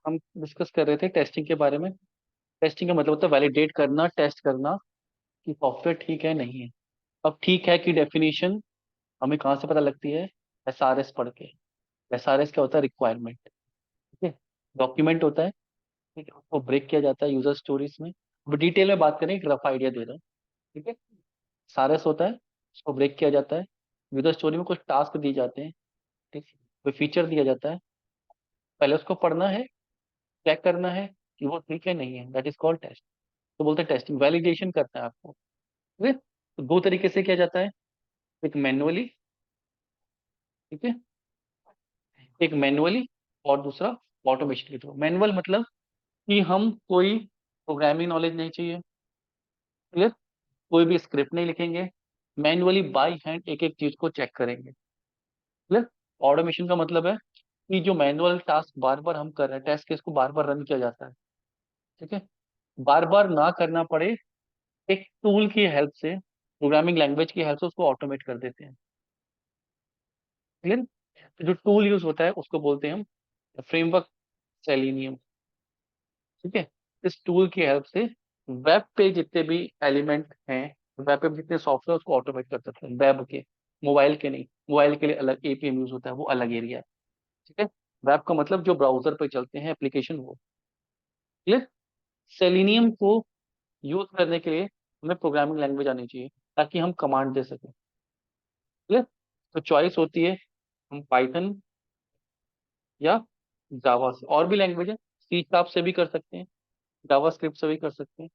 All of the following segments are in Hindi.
हम डिस्कस कर रहे थे टेस्टिंग के बारे में। टेस्टिंग का मतलब होता है वैलिडेट करना, टेस्ट करना कि सॉफ्टवेयर ठीक है नहीं है। अब ठीक है की डेफिनेशन हमें कहाँ से पता लगती है? एसआरएस पढ़ के। एसआरएस क्या होता है? रिक्वायरमेंट। ठीक है। डॉक्यूमेंट होता है। ठीक है, उसको ब्रेक किया जाता है यूजर स्टोरीज में। अब डिटेल में बात करें, एक रफ आइडिया दे रहा हूँ। ठीक है। एसआरएस होता है, उसको ब्रेक किया जाता है। यूजर स्टोरी में कुछ टास्क दिए जाते हैं। ठीक है। कोई फीचर दिया जाता है, पहले उसको पढ़ना है, चेक करना है कि वो ठीक है नहीं है, दैट इज कॉल्ड टेस्ट। तो बोलते हैं टेस्टिंग, वैलिडेशन करना है आपको। ठीक है। तो दो तरीके से किया जाता है, एक मैनुअली। ठीक है। एक मैनुअली और दूसरा ऑटोमेशन के थ्रू। मैनुअल मतलब कि हम कोई प्रोग्रामिंग नॉलेज नहीं चाहिए। क्लियर। कोई भी स्क्रिप्ट नहीं लिखेंगे, मैनुअली बाय हैंड एक एक चीज को चेक करेंगे। क्लियर। ऑटोमेशन का मतलब है कि जो मैनुअल टास्क बार बार हम कर रहे हैं, टेस्ट केस को बार बार रन किया जाता है। ठीक है। बार बार ना करना पड़े, एक टूल की हेल्प से, प्रोग्रामिंग लैंग्वेज की हेल्प से उसको ऑटोमेट कर देते हैं। क्लियर। तो जो टूल यूज होता है उसको बोलते हैं हम फ्रेमवर्क, सेलेनियम। ठीक है। इस टूल की हेल्प से वेब पे जितने भी एलिमेंट हैं, वेब पे जितने सॉफ्टवेयर, उसको ऑटोमेट कर सकते हैं। वेब के, मोबाइल के नहीं। मोबाइल के लिए अलग एपीएम यूज होता है, वो अलग एरिया है। ठीक है। वेब का मतलब जो ब्राउजर पे चलते हैं एप्लीकेशन, वो। क्लियर। सेलेनियम को यूज करने के लिए हमें प्रोग्रामिंग लैंग्वेज आनी चाहिए, ताकि हम कमांड दे सकें। क्लियर। तो चॉइस होती है, हम पाइथन या जावा से। और भी लैंग्वेज है, सी शार्प से भी कर सकते हैं, जावा स्क्रिप्ट से भी कर सकते हैं।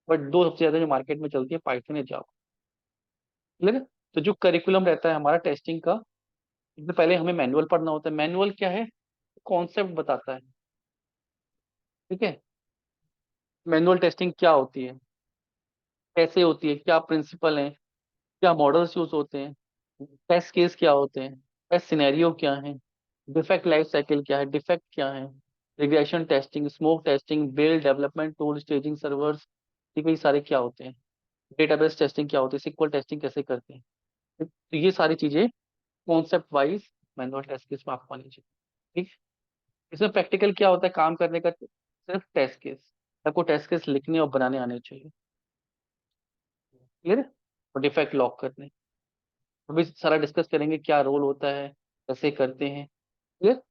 बट दो सबसे ज्यादा जो मार्केट में चलती है, पाइथन या जावा। क्लियर है? तो जो करिकुलम रहता है हमारा टेस्टिंग का, इससे पहले हमें मैनुअल पढ़ना होता है। मैनुअल क्या है? कॉन्सेप्ट बताता है। ठीक है। मैनुअल टेस्टिंग क्या होती है, कैसे होती है, क्या प्रिंसिपल है, क्या मॉडल्स यूज होते हैं, टेस्ट केस क्या होते हैं, टेस्ट सिनेरियो क्या है, डिफेक्ट लाइफ साइकिल क्या है, डिफेक्ट क्या है, regression testing, smoke testing, build development tool, staging servers. ठीक है, ये सारे क्या होते हैं। डेटाबेस टेस्टिंग क्या होती है, सिक्वल टेस्टिंग कैसे करते हैं। तो ये सारी चीजें concept wise manual test case में आपको आनी चाहिए। ठीक। इसमें प्रैक्टिकल क्या होता है काम करने का? सिर्फ टेस्ट केस। आपको टेस्ट केस लिखने और बनाने आने चाहिए। क्लियर है? और डिफेक्ट लॉक करने, अभी सारा डिस्कस करेंगे क्या रोल होता है, कैसे करते हैं। Clear.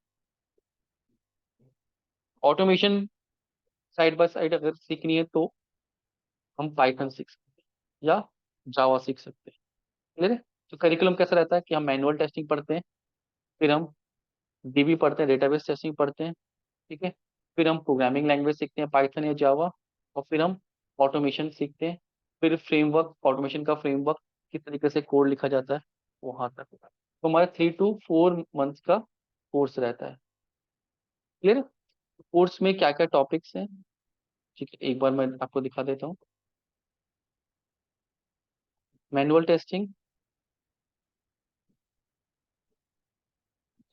Automation side by side अगर सीखनी है तो हम पाइथन सीख सकते हैं या जावा सीख सकते हैं। क्लियर है? तो करिकुलम कैसा रहता है कि हम मैनुअल टेस्टिंग पढ़ते हैं, फिर हम डीबी पढ़ते हैं, डेटाबेस टेस्टिंग पढ़ते हैं। ठीक है। फिर हम प्रोग्रामिंग लैंग्वेज सीखते हैं, पाइथन या जावा। और फिर हम ऑटोमेशन सीखते हैं। फिर फ्रेमवर्क, ऑटोमेशन का फ्रेमवर्क, किस तरीके से कोड लिखा जाता है, वहां तक। तो हमारा 3 to 4 मंथ्स का कोर्स रहता है। क्लियर। कोर्स में क्या क्या टॉपिक्स हैं? ठीक है, एक बार मैं आपको दिखा देता हूँ। Manual testing.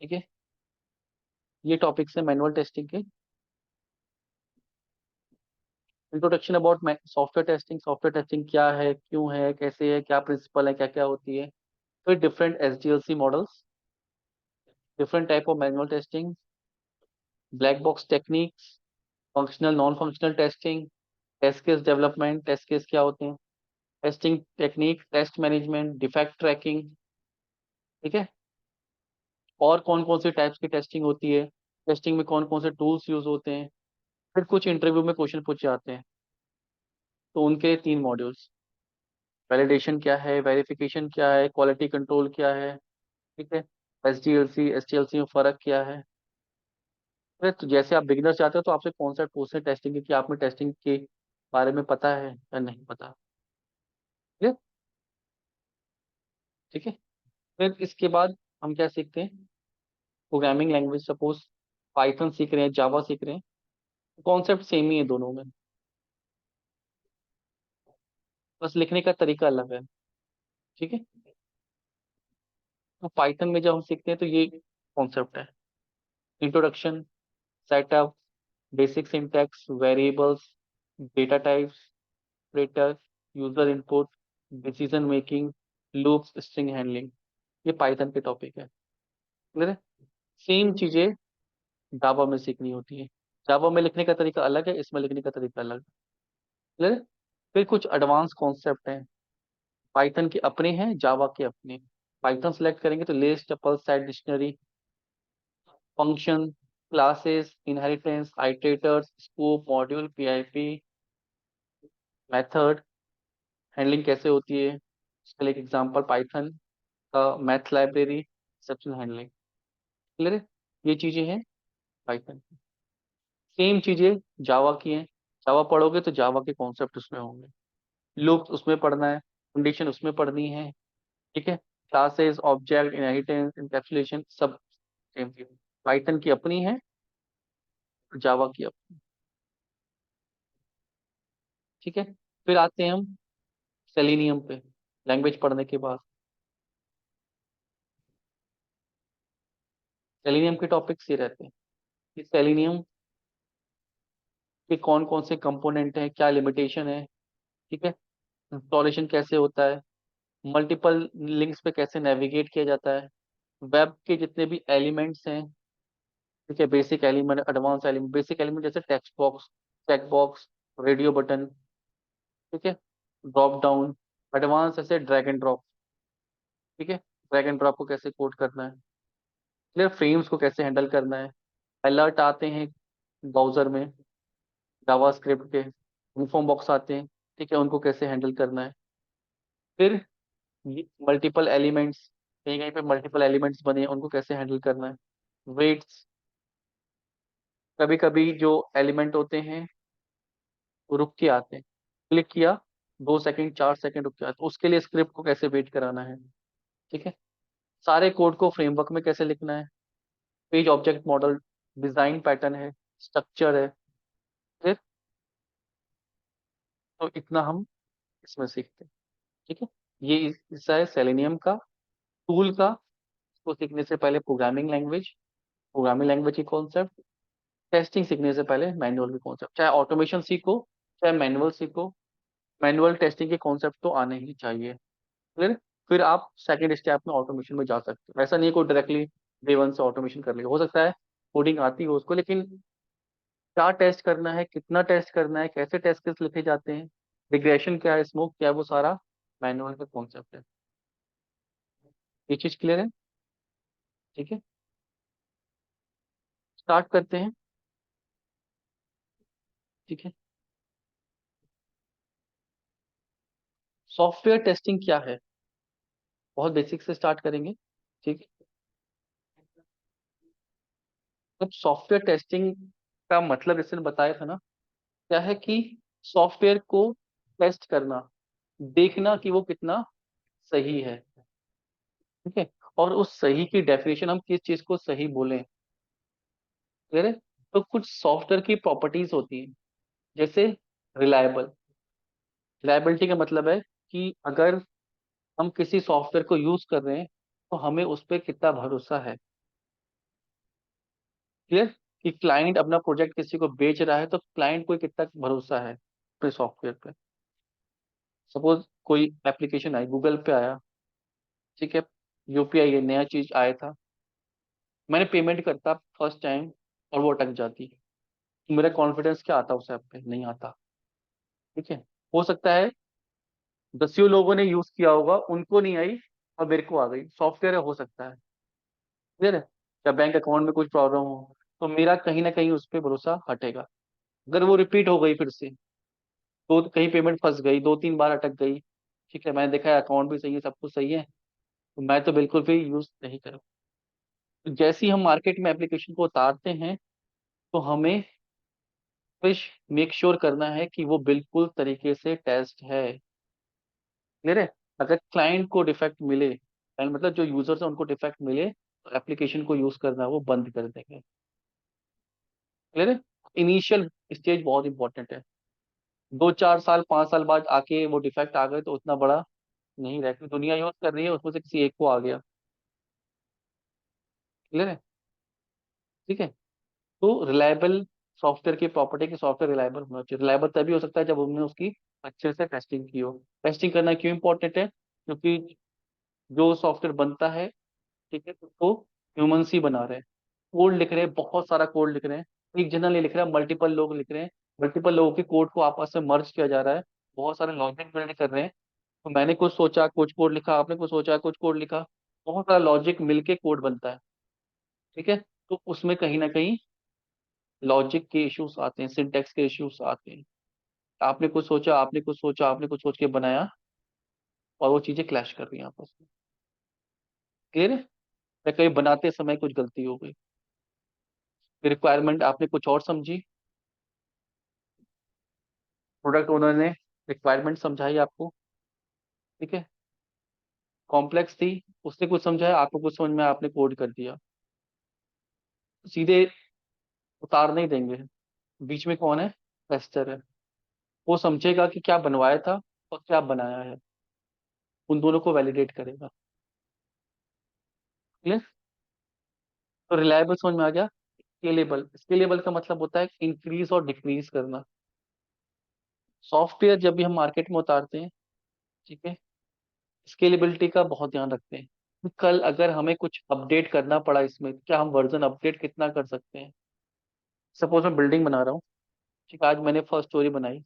ठीक है। ये टॉपिक्स है मैनुअल टेस्टिंग के। Introduction about software testing, software testing क्या है, क्यों है, कैसे है, क्या प्रिंसिपल है, क्या क्या होती है। फिर different SDLC models, different type of manual testing, black box techniques, functional non functional testing, test case development, test case क्या होते हैं, testing technique, test management, defect tracking. ठीक है। और कौन कौन सी टाइप्स की टेस्टिंग होती है, टेस्टिंग में कौन कौन से टूल्स यूज होते हैं। फिर कुछ इंटरव्यू में क्वेश्चन पूछे जाते हैं, तो उनके 3 मॉड्यूल्स। वैलिडेशन क्या है, वेरिफिकेशन क्या है, क्वालिटी कंट्रोल क्या है। ठीक है। एसडीएलसी में फर्क क्या है। अरे तो जैसे आप बिगिनर चाहते हो तो आपसे कॉन्सेप्ट पूछते हैं टेस्टिंग के, कि आपने टेस्टिंग के बारे में पता है या नहीं पता। ठीक है। ठीक है। फिर इसके बाद हम क्या सीखते हैं? प्रोग्रामिंग लैंग्वेज, सपोज पाइथन सीख रहे हैं, जावा सीख रहे हैं, कॉन्सेप्ट सेम ही है दोनों में, बस लिखने का तरीका अलग है। ठीक है। तो पाइथन में जब हम सीखते हैं तो ये कॉन्सेप्ट है: introduction, setup, basic syntax, variables, data types, operator, user input, decision making, loops, string handling. ये पाइथन के टॉपिक है। क्लियर है? सेम चीजें जावा में सीखनी होती है। जावा में लिखने का तरीका अलग है, इसमें लिखने का तरीका अलग है। क्लियर? फिर कुछ एडवांस कॉन्सेप्ट हैं, पाइथन के अपने हैं, जावा के अपने। पाइथन सेलेक्ट करेंगे तो list, tuple, set, dictionary, function, classes, inheritance, iterators, scope, module, PIP, method, handling कैसे होती है, इसके लिए एक एग्जांपल पाइथन का math library, exception handling. Clear है? ये चीजें हैं पाइथन की। सेम चीजें जावा की हैं। जावा पढ़ोगे तो जावा के कॉन्सेप्ट उसमें होंगे, लूप्स उसमें पढ़ना है, कंडीशन उसमें पढ़नी है। ठीक है? क्लासेस, ऑब्जेक्ट, इनहेरिटेंस, इंकैप्सुलेशन, सब सेम चीज। पाइथन की अपनी है, जावा की अपनी। ठीक है? फिर आते हैं हम सेलेनियम पे, लैंग्वेज पढ़ने के बाद। सेलेनियम के टॉपिक्स ये रहते हैं कि सेलेनियम के कौन कौन से कंपोनेंट हैं, क्या लिमिटेशन है। ठीक है? इंस्टॉलेशन कैसे होता है, मल्टीपल लिंक्स पे कैसे नेविगेट किया जाता है, वेब के जितने भी एलिमेंट्स हैं। ठीक है? Basic element, advanced element. Basic element जैसे text box, check box, radio button. ठीक है? Drop down. एडवांस ऐसे ड्रैग एंड ड्रॉप। ठीक है? ड्रैग एंड ड्रॉप को कैसे कोड करना है, क्लियर? फ्रेम्स को कैसे हैंडल करना है। अलर्ट आते हैं ब्राउजर में, जावास्क्रिप्ट के इन्फॉर्म बॉक्स आते हैं। ठीक है? उनको कैसे हैंडल करना है। फिर मल्टीपल एलिमेंट्स, कहीं कहीं पे मल्टीपल एलिमेंट्स बने हैं, उनको कैसे हैंडल करना है। वेट्स, कभी कभी जो एलिमेंट होते हैं वो रुक के आते हैं, क्लिक किया 2 सेकंड 4 सेकंड रुक के आते हैं, उसके लिए स्क्रिप्ट को कैसे वेट कराना है। ठीक है? सारे कोड को फ्रेमवर्क में कैसे लिखना है, page object model, design pattern है, स्ट्रक्चर है। फिर तो इतना हम इसमें सीखते हैं। ठीक है? ये हिस्सा है सेलेनियम का, टूल का। इसको सीखने से पहले प्रोग्रामिंग लैंग्वेज की कॉन्सेप्ट, टेस्टिंग सीखने से पहले मैनुअल की कॉन्सेप्ट, चाहे ऑटोमेशन सीखो चाहे मैनुअल सीखो, मैनुअल टेस्टिंग के कॉन्सेप्ट तो आने ही चाहिए। क्लियर? फिर आप सेकंड स्टेप में ऑटोमेशन में जा सकते हो। ऐसा नहीं है कोई डायरेक्टली डे वन से ऑटोमेशन कर लेगा, हो सकता है कोडिंग आती हो उसको, लेकिन क्या टेस्ट करना है, कितना टेस्ट करना है, कैसे टेस्ट केस लिखे जाते हैं, रिग्रेशन क्या है, स्मोक क्या है, वो सारा मैनुअल का कॉन्सेप्ट है। ये चीज क्लियर है? ठीक है? स्टार्ट करते हैं। ठीक है? सॉफ्टवेयर टेस्टिंग क्या है, बहुत बेसिक से स्टार्ट करेंगे। ठीक है? अब सॉफ्टवेयर टेस्टिंग का मतलब जैसे मैंने बताया था ना, क्या है कि सॉफ्टवेयर को टेस्ट करना, देखना कि वो कितना सही है। ठीक है? और उस सही की डेफिनेशन हम किस चीज को सही बोलें। क्लियर है? तो कुछ सॉफ्टवेयर की प्रॉपर्टीज होती हैं, जैसे रिलायबल। रिलायबिलिटी का मतलब है कि अगर हम किसी सॉफ्टवेयर को यूज कर रहे हैं तो हमें उस पर कितना भरोसा है। क्लियर? कि क्लाइंट अपना प्रोजेक्ट किसी को बेच रहा है तो क्लाइंट को कितना भरोसा है अपने सॉफ्टवेयर पे। सपोज कोई एप्लीकेशन आई, गूगल पे आया। ठीक है? यूपीआई ये नया चीज आया था, मैंने पेमेंट करता फर्स्ट टाइम और वो अटक जाती, तो मेरा कॉन्फिडेंस क्या आता उस ऐप पे, नहीं आता। ठीक है? हो सकता है दसियों लोगों ने यूज किया होगा, उनको नहीं आई और मेरे को आ गई, सॉफ्टवेयर हो सकता है। क्लियर है? या बैंक अकाउंट में कुछ प्रॉब्लम हो तो मेरा कहीं ना कहीं उस पर भरोसा हटेगा। अगर वो रिपीट हो गई फिर से, तो कहीं पेमेंट फंस गई, 2-3 बार अटक गई, ठीक है, मैंने देखा है अकाउंट भी सही है, सब कुछ सही है, तो मैं तो बिल्कुल भी यूज नहीं करूँ। तो जैसे ही हम मार्केट में एप्लीकेशन को उतारते हैं तो हमें फिश मेक श्योर करना है कि वो बिल्कुल तरीके से टेस्ट है। क्लियर है? अगर क्लाइंट को डिफेक्ट मिले, client मतलब जो यूजर्स है उनको डिफेक्ट मिले, तो एप्लीकेशन को यूज करना वो बंद कर देंगे। क्लियर है? इनिशियल स्टेज बहुत इंपॉर्टेंट है। 2-4 साल 5 साल बाद आके वो डिफेक्ट आ गए तो उतना बड़ा नहीं रहती, दुनिया यूज कर रही है उसमें से किसी एक को आ गया। क्लियर है? ठीक है? तो रिलायबल सॉफ्टवेयर की प्रॉपर्टी की सॉफ्टवेयर रिलायबल होना चाहिए। रिलायबल तभी हो सकता है जब हमने उसकी अच्छे से टेस्टिंग की हो। टेस्टिंग करना क्यों इंपॉर्टेंट है? क्योंकि जो सॉफ्टवेयर बनता है, ठीक है, तो ह्यूमंस ही बना रहे हैं, कोड लिख रहे हैं, बहुत सारा कोड लिख रहे हैं, एक जना नहीं लिख रहा है, मल्टीपल लोग लिख रहे हैं, मल्टीपल लोगों के कोड को आपस में मर्ज किया जा रहा है, बहुत सारे लॉजिक बिल्ड कर रहे हैं। तो मैंने कुछ सोचा कुछ कोड लिखा, आपने कुछ सोचा कुछ कोड लिखा, बहुत सारा लॉजिक मिलके कोड बनता है। ठीक है। तो उसमें कहीं ना कहीं लॉजिक के इश्यूज आते हैं, सिंटेक्स के इश्यूज आते हैं। आपने कुछ सोचा, आपने कुछ सोचा, आपने कुछ सोच के बनाया, और वो चीजें क्लैश कर रही हैं आपस में। क्लियर है? या कहीं बनाते समय कुछ गलती हो गई, रिक्वायरमेंट आपने कुछ और समझी, प्रोडक्ट ओनर ने रिक्वायरमेंट समझाई आपको, ठीक है, कॉम्प्लेक्स थी, उसने कुछ समझाया, आपको कुछ समझ में आया, आपने कोड कर दिया, सीधे उतार नहीं देंगे। बीच में कौन है? टेस्टर है। वो समझेगा कि क्या बनवाया था और क्या बनाया है, उन दोनों को वैलिडेट करेगा। क्लियर? तो रिलायबल समझ में आ गया। स्केलेबल, स्केलेबल का मतलब होता है इंक्रीज और डिक्रीज करना। सॉफ्टवेयर जब भी हम मार्केट में उतारते हैं, ठीक है, स्केलेबिलिटी का बहुत ध्यान रखते हैं कि कल अगर हमें कुछ अपडेट करना पड़ा इसमें, तो क्या हम वर्जन अपडेट कितना कर सकते हैं। सपोज मैं बिल्डिंग बना रहा हूँ, ठीक है, आज मैंने फर्स्ट स्टोरी बनाई,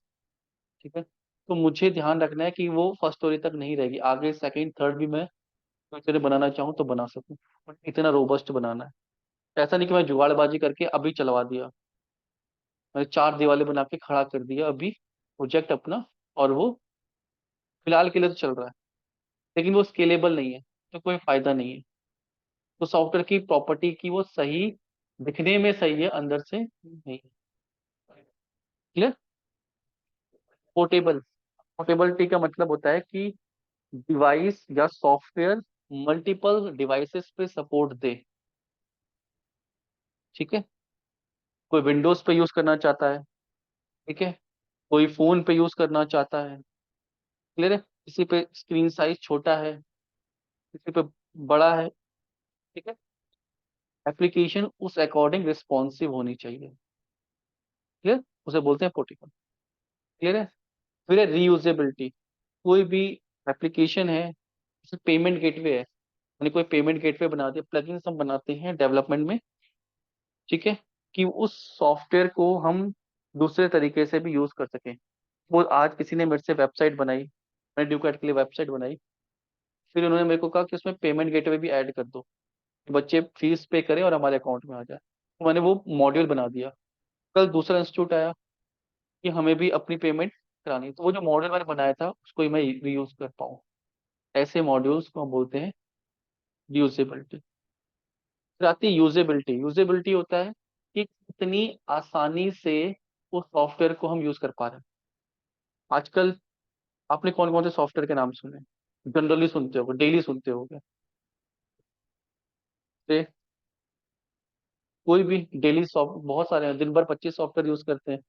ठीक है, तो मुझे ध्यान रखना है कि वो फर्स्ट स्टोरी तक नहीं रहेगी, आगे सेकंड थर्ड भी मैं फ्यूचर बनाना चाहूँ तो बना सकूँ, बट इतना रोबस्ट बनाना है। ऐसा नहीं कि मैं जुगाड़बाजी करके अभी चलवा दिया, मैंने चार दीवारें बना के खड़ा कर दिया अभी प्रोजेक्ट अपना, और वो फिलहाल के लिए तो चल रहा है, लेकिन वो स्केलेबल नहीं है, तो कोई फायदा नहीं है। तो सॉफ्टवेयर की प्रॉपर्टी की वो सही, दिखने में सही है, अंदर से नहीं। क्लियर? पोर्टेबल, पोर्टेबिलिटी का मतलब होता है कि डिवाइस या सॉफ्टवेयर मल्टीपल डिवाइसेस पे सपोर्ट दे। ठीक है, कोई विंडोज पे यूज करना चाहता है, ठीक है, कोई फोन पे यूज करना चाहता है। क्लियर है? किसी पे स्क्रीन साइज छोटा है, किसी पे बड़ा है, ठीक है, एप्लीकेशन उस अकॉर्डिंग रिस्पॉन्सिव होनी चाहिए। क्लियर? उसे बोलते हैं पोर्टेबल। क्लियर है? फिर है रीयूजेबिलिटी। कोई भी एप्लीकेशन है, जैसे पेमेंट गेटवे है, मैंने कोई पेमेंट गेटवे बना दिया, प्लगइन्स हम बनाते हैं डेवलपमेंट में, ठीक है, कि उस सॉफ्टवेयर को हम दूसरे तरीके से भी यूज कर सकें। वो आज किसी ने मेरे से वेबसाइट बनाई, मैंने ड्यूकैट के लिए वेबसाइट बनाई, फिर उन्होंने मेरे को कहा कि उसमें पेमेंट गेटवे भी ऐड कर दो, कि बच्चे फीस पे करें और हमारे अकाउंट में आ जाए, तो मैंने वो मॉड्यूल बना दिया। कल दूसरा इंस्टीट्यूट आया कि हमें भी अपनी पेमेंट करानी है, तो वो जो मॉड्यूल मैंने बनाया था उसको ही मैं रीयूज कर पाऊँ। ऐसे मॉड्यूल्स को हम बोलते हैं यूजेबिलिटी। फिर आती है यूजेबिलिटी। यूजेबिलिटी होता है कि कितनी आसानी से उस सॉफ्टवेयर को हम यूज कर पा रहे हैं। आजकल आपने कौन कौन से सॉफ्टवेयर के नाम सुने? जनरली सुनते होगे, डेली सुनते होगे, से कोई भी डेली सॉफ्ट, बहुत सारे हैं, दिन भर 25 सॉफ्टवेयर यूज करते हैं।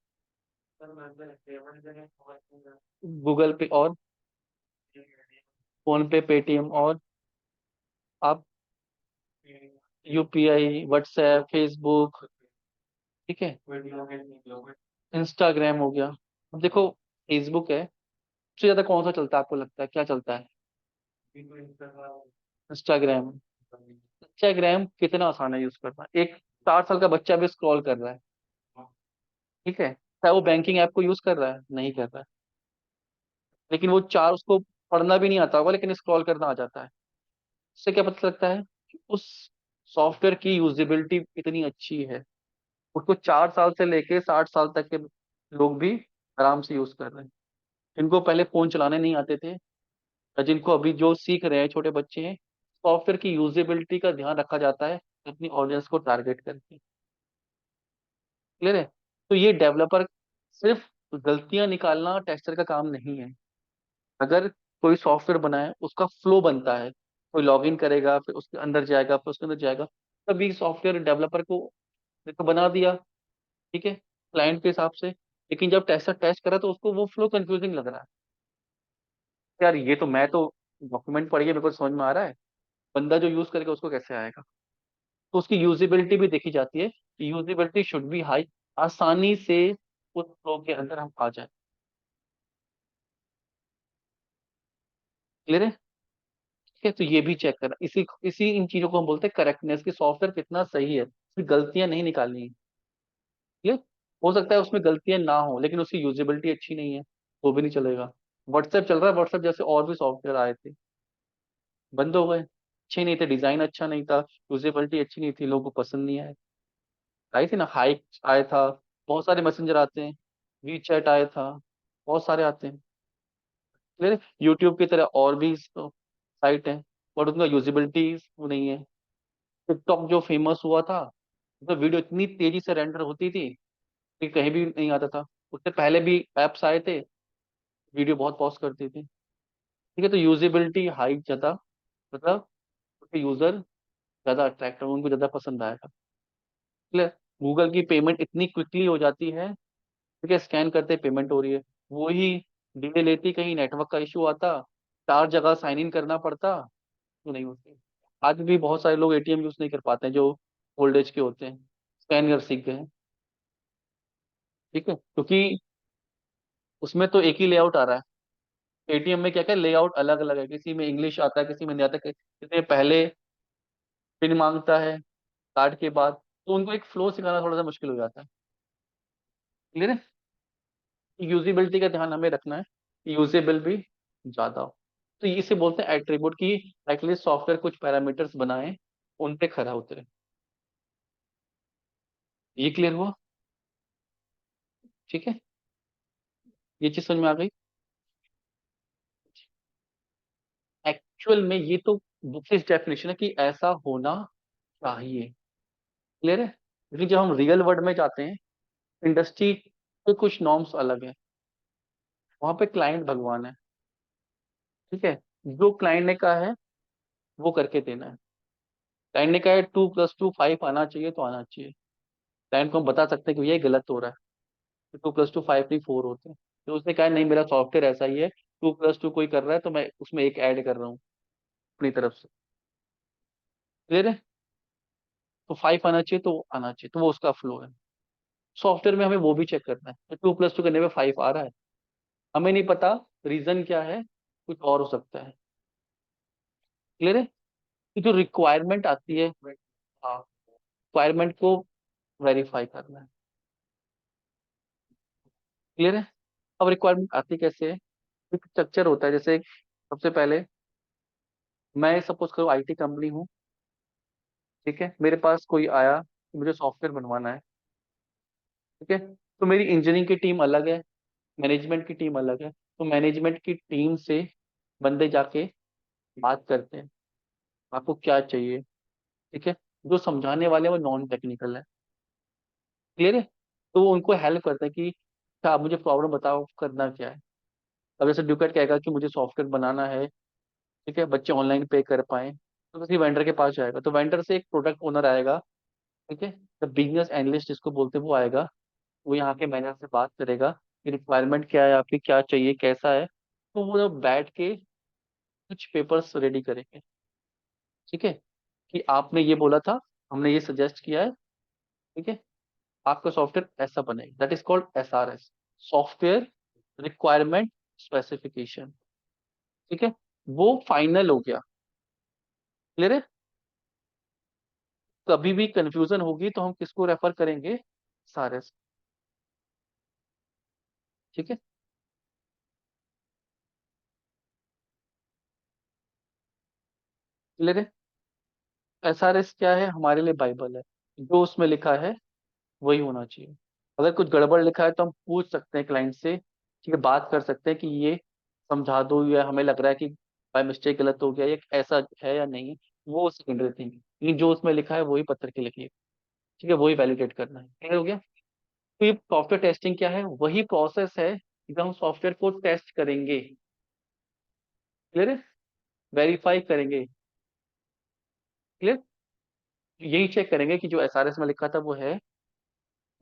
गूगल पे और फोन पे, पेटीएम और आप यूपीआई, व्हाट्सएप, फेसबुक, ठीक है, इंस्टाग्राम हो गया। अब देखो, फेसबुक है, सबसे ज्यादा कौन सा चलता है आपको लगता है, क्या चलता है? इंस्टाग्राम। इंस्टाग्राम कितना आसान है यूज करना, एक 4 साल का बच्चा भी स्क्रॉल कर रहा है, ठीक है, चाहे वो बैंकिंग ऐप को यूज कर रहा है नहीं कर रहा है, लेकिन वो चार, उसको पढ़ना भी नहीं आता होगा लेकिन स्क्रॉल करना आ जाता है। इससे क्या पता लगता है कि उस सॉफ्टवेयर की यूजेबिलिटी इतनी अच्छी है, उसको 4 साल से लेके 60 साल तक के लोग भी आराम से यूज कर रहे हैं। जिनको पहले फोन चलाने नहीं आते थे, या जिनको अभी जो सीख रहे हैं छोटे बच्चे हैं, सॉफ्टवेयर की यूजेबिलिटी का ध्यान रखा जाता है अपनी ऑडियंस को टारगेट करके। क्लियर है? तो ये डेवलपर सिर्फ गलतियां निकालना टेस्टर का काम नहीं है। अगर कोई सॉफ्टवेयर बनाए, उसका फ्लो बनता है, कोई लॉगिन करेगा, फिर उसके अंदर जाएगा, फिर उसके अंदर जाएगा, तभी सॉफ्टवेयर डेवलपर को देखो बना दिया, ठीक है, क्लाइंट के हिसाब से। लेकिन जब टेस्टर टेस्ट करा तो उसको वो फ्लो कंफ्यूजिंग लग रहा है, यार ये तो मैं तो डॉक्यूमेंट पढ़िए मेरे को समझ में आ रहा है, बंदा जो यूज करेगा उसको कैसे आएगा। तो उसकी यूजेबिलिटी भी देखी जाती है, यूजेबिलिटी शुड बी हाई, आसानी से उस फ्लो के अंदर हम आ जाए। क्लियर है? ठीक है, तो ये भी चेक करना, इसी इसी इन चीजों को हम बोलते हैं करेक्टनेस, की सॉफ्टवेयर कितना सही है, फिर गलतियां नहीं निकालनी है। ये हो सकता है उसमें गलतियां ना हो लेकिन उसकी यूजेबिलिटी अच्छी नहीं है, वो भी नहीं चलेगा। व्हाट्सएप चल रहा है, व्हाट्सएप जैसे और भी सॉफ्टवेयर आए थे, बंद हो गए, अच्छे नहीं थे, डिजाइन अच्छा नहीं था, यूजेबिलिटी अच्छी नहीं थी, लोगों को पसंद नहीं आए। आई थी ना, हाइक आया था, बहुत सारे मैसेंजर आते हैं, वी चैट आया था, बहुत सारे आते हैं। फिर यूट्यूब की तरह और भी साइट है, बट उनका यूजिबिलिटी नहीं है। टिकटॉक जो फेमस हुआ था, तो वीडियो इतनी तेजी से रेंडर होती थी कि कहीं भी नहीं आता था। उससे पहले भी एप्स आए थे, वीडियो बहुत पॉज करती थी। ठीक है, तो यूजिबिलिटी हाई ज्यादा, मतलब उसके यूजर ज्यादा अट्रैक्ट होंगे, उनको ज्यादा पसंद आएगा। इसलिए गूगल की पेमेंट इतनी क्विकली हो जाती है, ठीक है, स्कैन करते पेमेंट हो रही है। वो ही डिले लेती, कहीं नेटवर्क का इशू आता, 4 जगह साइन इन करना पड़ता, तो नहीं होती। आज भी बहुत सारे लोग एटीएम यूज नहीं कर पाते हैं, जो ओल्ड एज के होते हैं, स्कैन कर सीख गए हैं। ठीक है, क्योंकि उसमें तो एक ही लेआउट आ रहा है। एटीएम में क्या क्या लेआउट अलग अलग है, किसी में इंग्लिश आता है, किसी में नहीं आता, किसी में पहले पिन मांगता है कार्ड के बाद, तो उनको एक फ्लो सिखाना थोड़ा सा मुश्किल हो जाता है। क्लियर है। यूजिबिलिटी का ध्यान हमें रखना है, यूजेबल भी ज्यादा हो। तो इसे बोलते हैं एट्रीब्यूट की, एटलीस्ट सॉफ्टवेयर कुछ पैरामीटर्स बनाए, उन पे खरा उतरे। ये क्लियर हुआ। ठीक है, ये चीज समझ में आ गई। एक्चुअल में ये तो बुकिश डेफिनेशन है कि ऐसा होना चाहिए। क्लियर है, लेकिन जब हम रियल वर्ल्ड में जाते हैं, इंडस्ट्री के कुछ नॉर्म्स अलग है। वहां पे क्लाइंट भगवान है। ठीक है, जो क्लाइंट ने कहा है वो करके देना है। क्लाइंट ने कहा है 2+2 5 आना चाहिए तो आना चाहिए। क्लाइंट को हम बता सकते हैं कि भैया ये गलत हो रहा है, 2+2 5 नहीं 4 होते हैं। तो उसने कहा नहीं, मेरा सॉफ्टवेयर ऐसा ही है, 2+2 कोई कर रहा है तो मैं उसमें एक ऐड कर रहा हूँ अपनी तरफ से। क्लियर है, तो 5 आना चाहिए तो आना चाहिए, तो वो उसका फ्लो है। सॉफ्टवेयर में हमें वो भी चेक करना है, तो 2+2 करने में 5 आ रहा है, हमें नहीं पता रीजन क्या है, कुछ और हो सकता है। क्लियर है, कि जो रिक्वायरमेंट आती है, हाँ, रिक्वायरमेंट को वेरीफाई करना है। क्लियर है। अब रिक्वायरमेंट आती कैसे है, एक स्ट्रक्चर होता है। जैसे सबसे पहले मैं सपोज करो आईटी कंपनी हूँ, ठीक है, मेरे पास कोई आया कि मुझे सॉफ्टवेयर बनवाना है। ठीक है, तो मेरी इंजीनियरिंग की टीम अलग है, मैनेजमेंट की टीम अलग है, तो मैनेजमेंट की टीम से बंदे जाके बात करते हैं, आपको क्या चाहिए। ठीक है, जो समझाने वाले हैं वो नॉन टेक्निकल है। क्लियर है, तो वो उनको हेल्प करते हैं कि अच्छा आप मुझे प्रॉब्लम बताओ, करना क्या है। अब जैसे ड्यूकेट कहेगा कि मुझे सॉफ्टवेयर बनाना है, ठीक है, बच्चे ऑनलाइन पे कर पाए, तो किसी वेंडर के पास जाएगा, तो वेंडर से एक प्रोडक्ट ओनर आएगा। ठीक है, तो बिजनेस एनालिस्ट जिसको बोलते हैं वो आएगा, वो यहाँ के मैनेजर से बात करेगा कि रिक्वायरमेंट क्या है आपकी, क्या चाहिए, कैसा है। तो वो लोग बैठ के कुछ पेपर्स रेडी करेंगे। ठीक है, कि आपने ये बोला था, हमने ये सजेस्ट किया है, ठीक है, आपका सॉफ्टवेयर ऐसा बनेगा, that is called SRS, software requirement specification. ठीक है, वो फाइनल हो गया। क्लियर है, कभी भी कंफ्यूजन होगी तो हम किसको रेफर करेंगे, SRS। ठीक है, क्लियर है। SRS क्या है, हमारे लिए बाइबल है, जो उसमें लिखा है वही होना चाहिए। अगर कुछ गड़बड़ लिखा है तो हम पूछ सकते हैं क्लाइंट से, ठीक है, बात कर सकते हैं कि ये समझा दो, या हमें लग रहा है कि बाय मिस्टेक गलत हो गया, ये ऐसा है या नहीं, वो सेकेंडरी थिंग। लेकिन जो उसमें लिखा है वही पत्थर की लिखी है। ठीक है, वही वैलिडेट करना है। क्लियर हो गया। तो ये सॉफ्टवेयर टेस्टिंग क्या है, वही प्रोसेस है जब हम सॉफ्टवेयर को टेस्ट करेंगे। क्लियर है, वेरीफाई करेंगे। क्लियर, यही चेक करेंगे कि जो SRS में लिखा था वो है।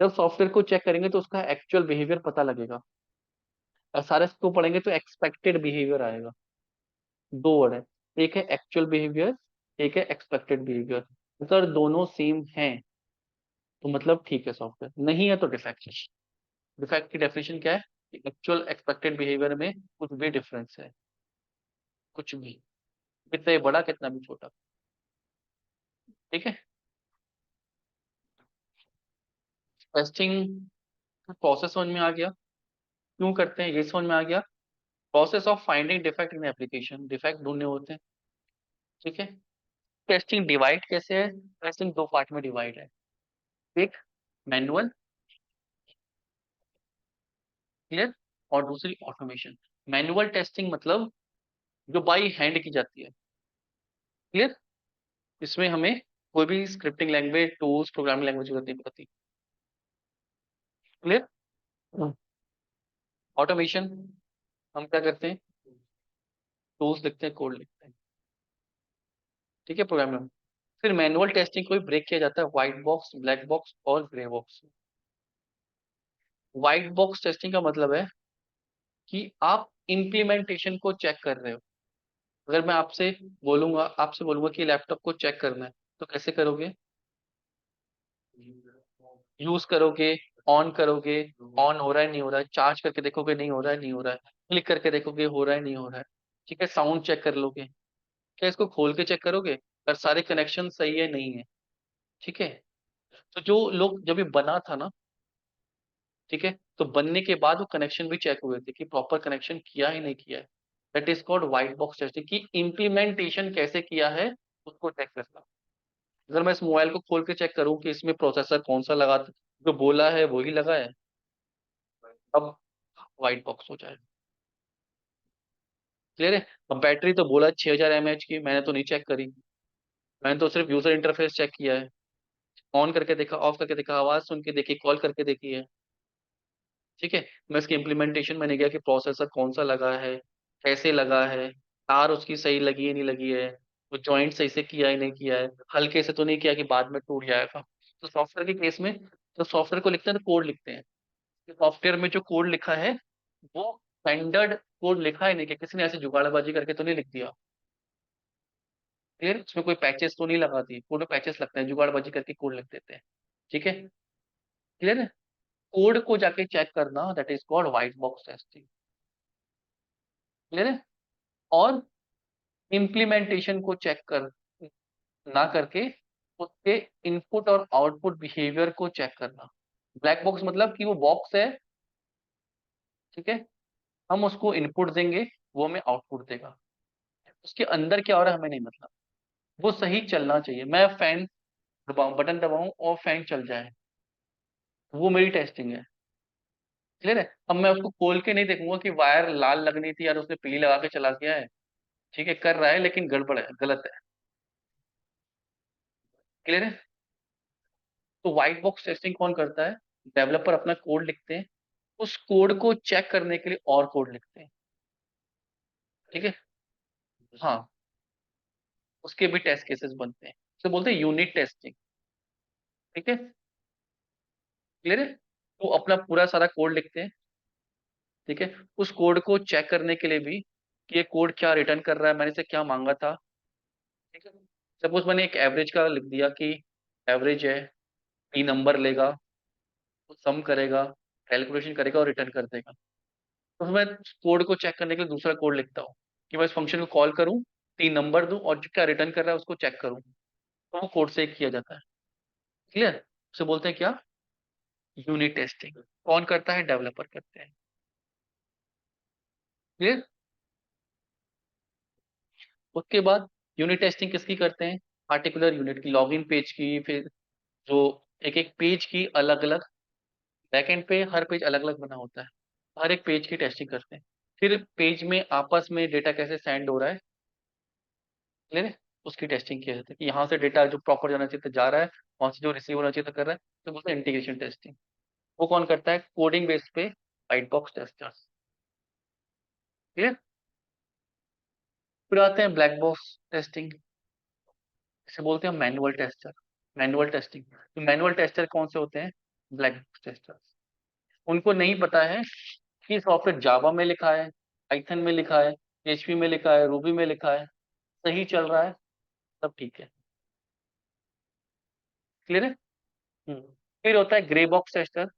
जब सॉफ्टवेयर को चेक करेंगे तो उसका एक्चुअल बिहेवियर पता लगेगा। SRS को पढ़ेंगे तो एक्सपेक्टेड बिहेवियर आएगा। दो वर्ड है, एक है एक्चुअल बिहेवियर, एक है एक्सपेक्टेड बिहेवियर। अगर दोनों सेम हैं तो मतलब ठीक है सॉफ्टवेयर, नहीं है तो डिफेक्ट है। डिफेक्ट की डेफिनेशन क्या है, एक्चुअल एक्सपेक्टेड बिहेवियर में कुछ भी डिफरेंस है, कुछ भी, कितना ही बड़ा कितना भी छोटा। ठीक है, टेस्टिंग प्रोसेस समझ में आ गया, क्यों करते हैं ये समझ में आ गया। Process of finding defect in application, defect ढूंढने होते हैं, ठीक है। टेस्टिंग डिवाइड कैसे है, टेस्टिंग दो पार्ट में डिवाइड है, एक मैनुअल, क्लियर, और दूसरी ऑटोमेशन। मैनुअल टेस्टिंग मतलब जो बाई हैंड की जाती है, क्लियर। इसमें हमें कोई भी scripting language, tools, programming language की जरूरत नहीं पड़ती, क्लियर। ऑटोमेशन, हम क्या करते हैं, टूल्स लिखते हैं, कोड लिखते हैं, ठीक है, प्रोग्रामिंग में। फिर मैनुअल टेस्टिंग को भी ब्रेक किया जाता है व्हाइट बॉक्स, ब्लैक बॉक्स और grey box. White box testing का मतलब है कि आप इम्प्लीमेंटेशन को चेक कर रहे हो। अगर मैं आपसे बोलूंगा कि लैपटॉप को चेक करना है, तो कैसे करोगे, यूज करोगे, ऑन करोगे, ऑन हो रहा है नहीं हो रहा है, चार्ज करके देखोगे नहीं हो रहा है नहीं हो रहा है, क्लिक करके देखोगे हो रहा है नहीं हो रहा है, ठीक है, साउंड चेक कर लोगे। क्या इसको खोल के चेक करोगे अगर सारे कनेक्शन सही है नहीं है, ठीक है। तो जो लोग जब ये बना था ना, ठीक है, तो बनने के बाद वो कनेक्शन भी चेक हुए थे कि प्रॉपर कनेक्शन किया ही नहीं किया है। That is called white box testing, कि इम्प्लीमेंटेशन कैसे किया है उसको चेक करना। अगर मैं इस मोबाइल को खोल के चेक करूं कि इसमें प्रोसेसर कौन सा लगा था, जो बोला है वही लगा है, अब व्हाइट बॉक्स हो जाएगा, क्लियर है। अब बैटरी तो बोला 6000 mAh की, मैंने तो नहीं चेक करी, मैंने तो सिर्फ यूजर इंटरफेस चेक किया है, ऑन करके देखा, ऑफ करके देखा, आवाज सुन के देखी, कॉल करके देखी है, ठीक है। मैं इसकी इम्प्लीमेंटेशन में नहीं गया कि प्रोसेसर कौन सा लगा है, कैसे लगा है, तार उसकी सही लगी है नहीं लगी है, वो जॉइंट सही से किया है नहीं किया है, हल्के से तो नहीं किया कि बाद में टूट जाएगा। तो सॉफ्टवेयर के केस में, तो सॉफ्टवेयर को लिखते हैं तो कोड लिखते हैं, सॉफ्टवेयर में जो कोड लिखा है वो स्टैंडर्ड कोड लिखा है नहीं कि किसी ने ऐसे जुगाड़बाजी करके तो नहीं लिख दिया, क्लियर। इसमें कोई पैचेस तो नहीं लगाती, कोड में पैचेस लगते हैं, जुगाड़बाजी करके कोड लिख देते हैं, ठीक है, क्लियर है। कोड को जाके चेक करना, that is called white box testing, clear है। और इम्प्लीमेंटेशन को चेक कर ना करके उसके इनपुट और आउटपुट बिहेवियर को चेक करना। ब्लैक बॉक्स मतलब कि वो बॉक्स है, ठीक है, हम उसको इनपुट देंगे, वो हमें आउटपुट देगा, उसके अंदर क्या हो रहा है हमें नहीं मतलब, वो सही चलना चाहिए। मैं फैन दबाऊं, बटन दबाऊं और फैन चल जाए, वो मेरी टेस्टिंग है, क्लियर है। अब मैं उसको खोल के नहीं देखूंगा कि वायर लाल लगनी थी यार, उसने पीली लगा के चला गया है, ठीक है, कर रहा है लेकिन गड़बड़ है, गलत है, क्लियर है। तो व्हाइट बॉक्स टेस्टिंग कौन करता है, डेवलपर अपना कोड लिखते हैं, उस कोड को चेक करने के लिए और कोड लिखते हैं, ठीक है, हाँ, उसके भी टेस्ट केसेस बनते हैं, उसे बोलते हैं यूनिट टेस्टिंग, ठीक है, क्लियर है। तो अपना पूरा सारा कोड लिखते हैं, ठीक है, उस कोड को चेक करने के लिए भी कि ये कोड क्या रिटर्न कर रहा है, मैंने से क्या मांगा था, ठीक है। सपोज मैंने एक एवरेज का लिख दिया कि एवरेज है, 3 नंबर लेगा, वो सम करेगा, कैलकुलेशन करेगा और रिटर्न कर देगा। तो मैं कोड को चेक करने के लिए दूसरा कोड लिखता हूँ कि मैं इस फंक्शन को कॉल करूँ, 3 नंबर दूं और जो क्या रिटर्न कर रहा है उसको चेक करूँ, तो वो कोड से किया जाता है, क्लियर। उसे बोलते हैं क्या, यूनिट टेस्टिंग। कौन करता है, डेवलपर करते हैं, क्लियर। उसके बाद यूनिट टेस्टिंग किसकी करते हैं, पार्टिकुलर यूनिट की, लॉगिन पेज की, फिर जो एक एक पेज की अलग अलग, बैकएंड पे हर पेज अलग अलग बना होता है, हर एक पेज की टेस्टिंग करते हैं। फिर पेज में आपस में डेटा कैसे सेंड हो रहा है, क्लियर है, उसकी टेस्टिंग किया जाता है कि यहाँ से डेटा जो प्रॉपर जाना चाहिए था जा रहा है, वहां से जो रिसीव होना चाहिए था कर रहा है, तो बोलते हैं इंटीग्रेशन टेस्टिंग। वो कौन करता है, कोडिंग बेस पे व्हाइट बॉक्स टेस्टर्स, क्लियर। फिर आते हैं ब्लैक बॉक्स टेस्टिंग, इसे बोलते हैं मैनुअल टेस्टर, मैनुअल टेस्टिंग। तो मैनुअल टेस्टर कौन से होते हैं, ब्लैक बॉक्स टेस्टर। उनको नहीं पता है कि सॉफ्टवेयर जावा में लिखा है, पाइथन में लिखा है, पीएचपी में लिखा है, रूबी में लिखा है, सही चल रहा है, सब ठीक है, क्लियर है। हम्म। फिर होता है ग्रे बॉक्स टेस्टर,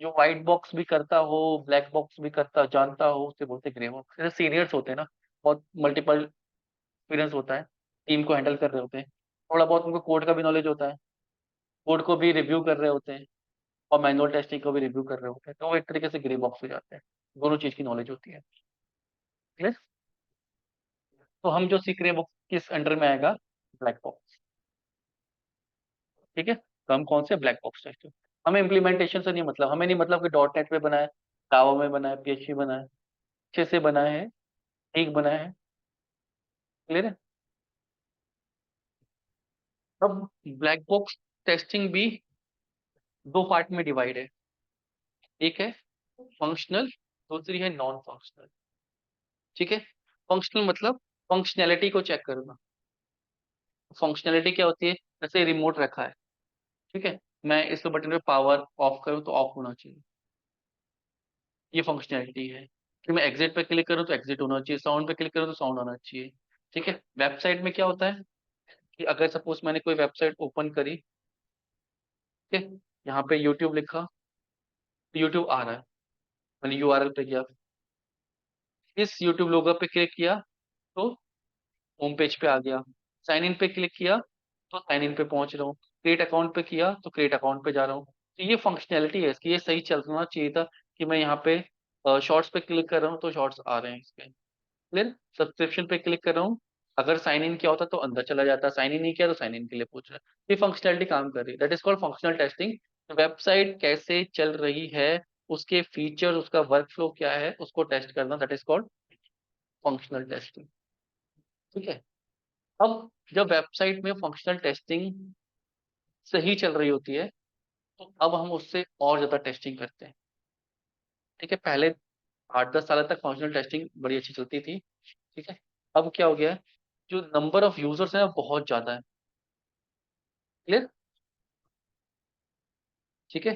जो व्हाइट बॉक्स भी करता हो, ब्लैक बॉक्स भी करता जानता हो, उसे बोलते हैं ग्रे बॉक्स। जैसे सीनियर्स होते हैं ना, बहुत मल्टीपल एक्सपीरियंस होता है, टीम को हैंडल कर रहे होते हैं, थोड़ा बहुत उनको कोड का भी नॉलेज होता है, कोड को भी रिव्यू कर रहे होते हैं, और मैनुअल टेस्टिंग को भी रिव्यू कर रहे होते हैं, तो वो एक तरीके से ग्रे बॉक्स हो जाते हैं। दोनों चीज की नॉलेज होती है। क्लियर? तो हम जो सीख रहे हैं वो किस अंडर में आएगा? Black box. ठीक है, तो हम कौन से ब्लैक बॉक्स टेस्ट? हमें इम्प्लीमेंटेशन से नहीं मतलब, हमें नहीं मतलब कि डॉट नेट में बनाए, जावा में बनाए, PHP बनाए, अच्छे से बनाए हैं, ठीक बनाए हैं। क्लियर है? अब ब्लैक बॉक्स टेस्टिंग भी दो पार्ट में डिवाइड है। एक है फंक्शनल, दूसरी है नॉन फंक्शनल। ठीक है, फंक्शनल मतलब फंक्शनैलिटी को चेक करना। फंक्शनैलिटी क्या होती है? जैसे रिमोट रखा है, ठीक है, मैं इस बटन पे पावर ऑफ करूं तो ऑफ होना चाहिए, ये फंक्शनैलिटी है। कि मैं एग्जिट पे क्लिक करूं तो एग्जिट होना चाहिए, साउंड पे क्लिक करूं तो साउंड होना चाहिए। ठीक है, वेबसाइट में क्या होता है कि अगर सपोज मैंने कोई वेबसाइट ओपन करी, ठीक है, यहाँ पे यूट्यूब लिखा तो यूट्यूब आ रहा है, मैंने URL पे किया, इस यूट्यूब लोगो पे क्लिक किया तो होम पेज पे आ गया, साइन इन पे क्लिक किया तो साइन इन पे पहुंच रहा हूँ, क्रिएट अकाउंट पे किया तो क्रिएट अकाउंट पे जा रहा हूँ। तो ये फंक्शनैलिटी है इसकी, ये सही चलना चाहिए था कि मैं यहाँ पे शॉर्ट्स पे क्लिक कर रहा हूँ तो शॉर्ट्स आ रहे हैं इसके। क्लियर? सब्सक्रिप्शन पे क्लिक कर रहा हूँ, अगर साइन इन किया होता तो अंदर चला जाता, साइन इन नहीं किया तो साइन इन के लिए पूछ रहा है। ये फंक्शनैलिटी काम कर रही है, that is called functional testing. Website कैसे चल रही है, उसके फीचर, उसका वर्कफ्लो क्या है, उसको टेस्ट करना, that is called functional testing. ठीक है, अब जब वेबसाइट में फंक्शनल टेस्टिंग सही चल रही होती है तो अब हम उससे और ज्यादा टेस्टिंग करते हैं। ठीक है, पहले 8-10 साल तक फंक्शनल टेस्टिंग बड़ी अच्छी चलती थी। ठीक है, अब क्या हो गया है, जो नंबर ऑफ यूजर्स है बहुत ज्यादा है। क्लियर? ठीक है,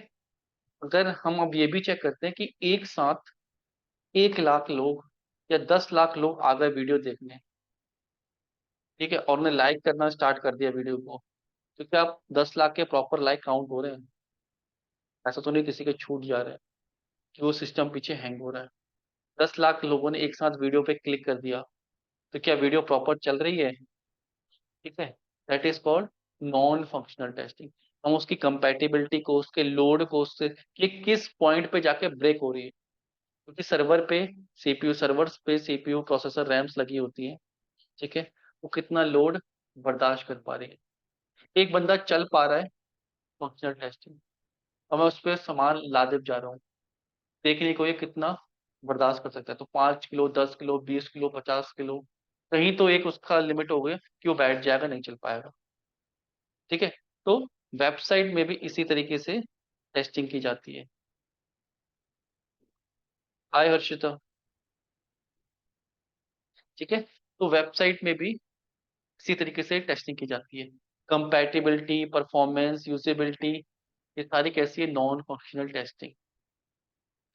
अगर हम अब ये भी चेक करते हैं कि एक साथ 1 लाख लोग या 10 लाख लोग आ गए वीडियो देखने, ठीक है, और उन्हें लाइक करना स्टार्ट कर दिया वीडियो को, तो क्या आप 10 लाख के प्रॉपर लाइक काउंट हो रहे हैं? ऐसा तो नहीं किसी के छूट जा रहे हैं कि वो सिस्टम पीछे हैंग हो रहा है। 10 लाख लोगों ने एक साथ वीडियो पे क्लिक कर दिया, तो क्या वीडियो प्रॉपर चल रही है? ठीक है, that is called non functional testing. हम उसकी कंपैटिबिलिटी को, उसके लोड को, उससे कि किस पॉइंट पे जाके ब्रेक हो रही है, क्योंकि सर्वर पे CPU, सर्वर्स पे CPU, प्रोसेसर, रैम्स लगी होती है। ठीक है, वो कितना लोड बर्दाश्त कर पा रही है। एक बंदा चल पा रहा है, फंक्शनल टेस्टिंग, और मैं उस पर सामान लादे जा रहा हूँ, देखने को ये कितना बर्दाश्त कर सकता है। तो 5 किलो, 10 किलो, 20 किलो, 50 किलो, कहीं तो एक उसका लिमिट हो गया कि वो बैठ जाएगा, नहीं चल पाएगा। ठीक है, तो वेबसाइट में भी इसी तरीके से टेस्टिंग की जाती है। हाय हर्षिता। ठीक है, तो वेबसाइट में भी इसी तरीके से टेस्टिंग की जाती है। कंपैटिबिलिटी, परफॉर्मेंस, यूजेबिलिटी, ये सारी कैसी है? Non functional testing.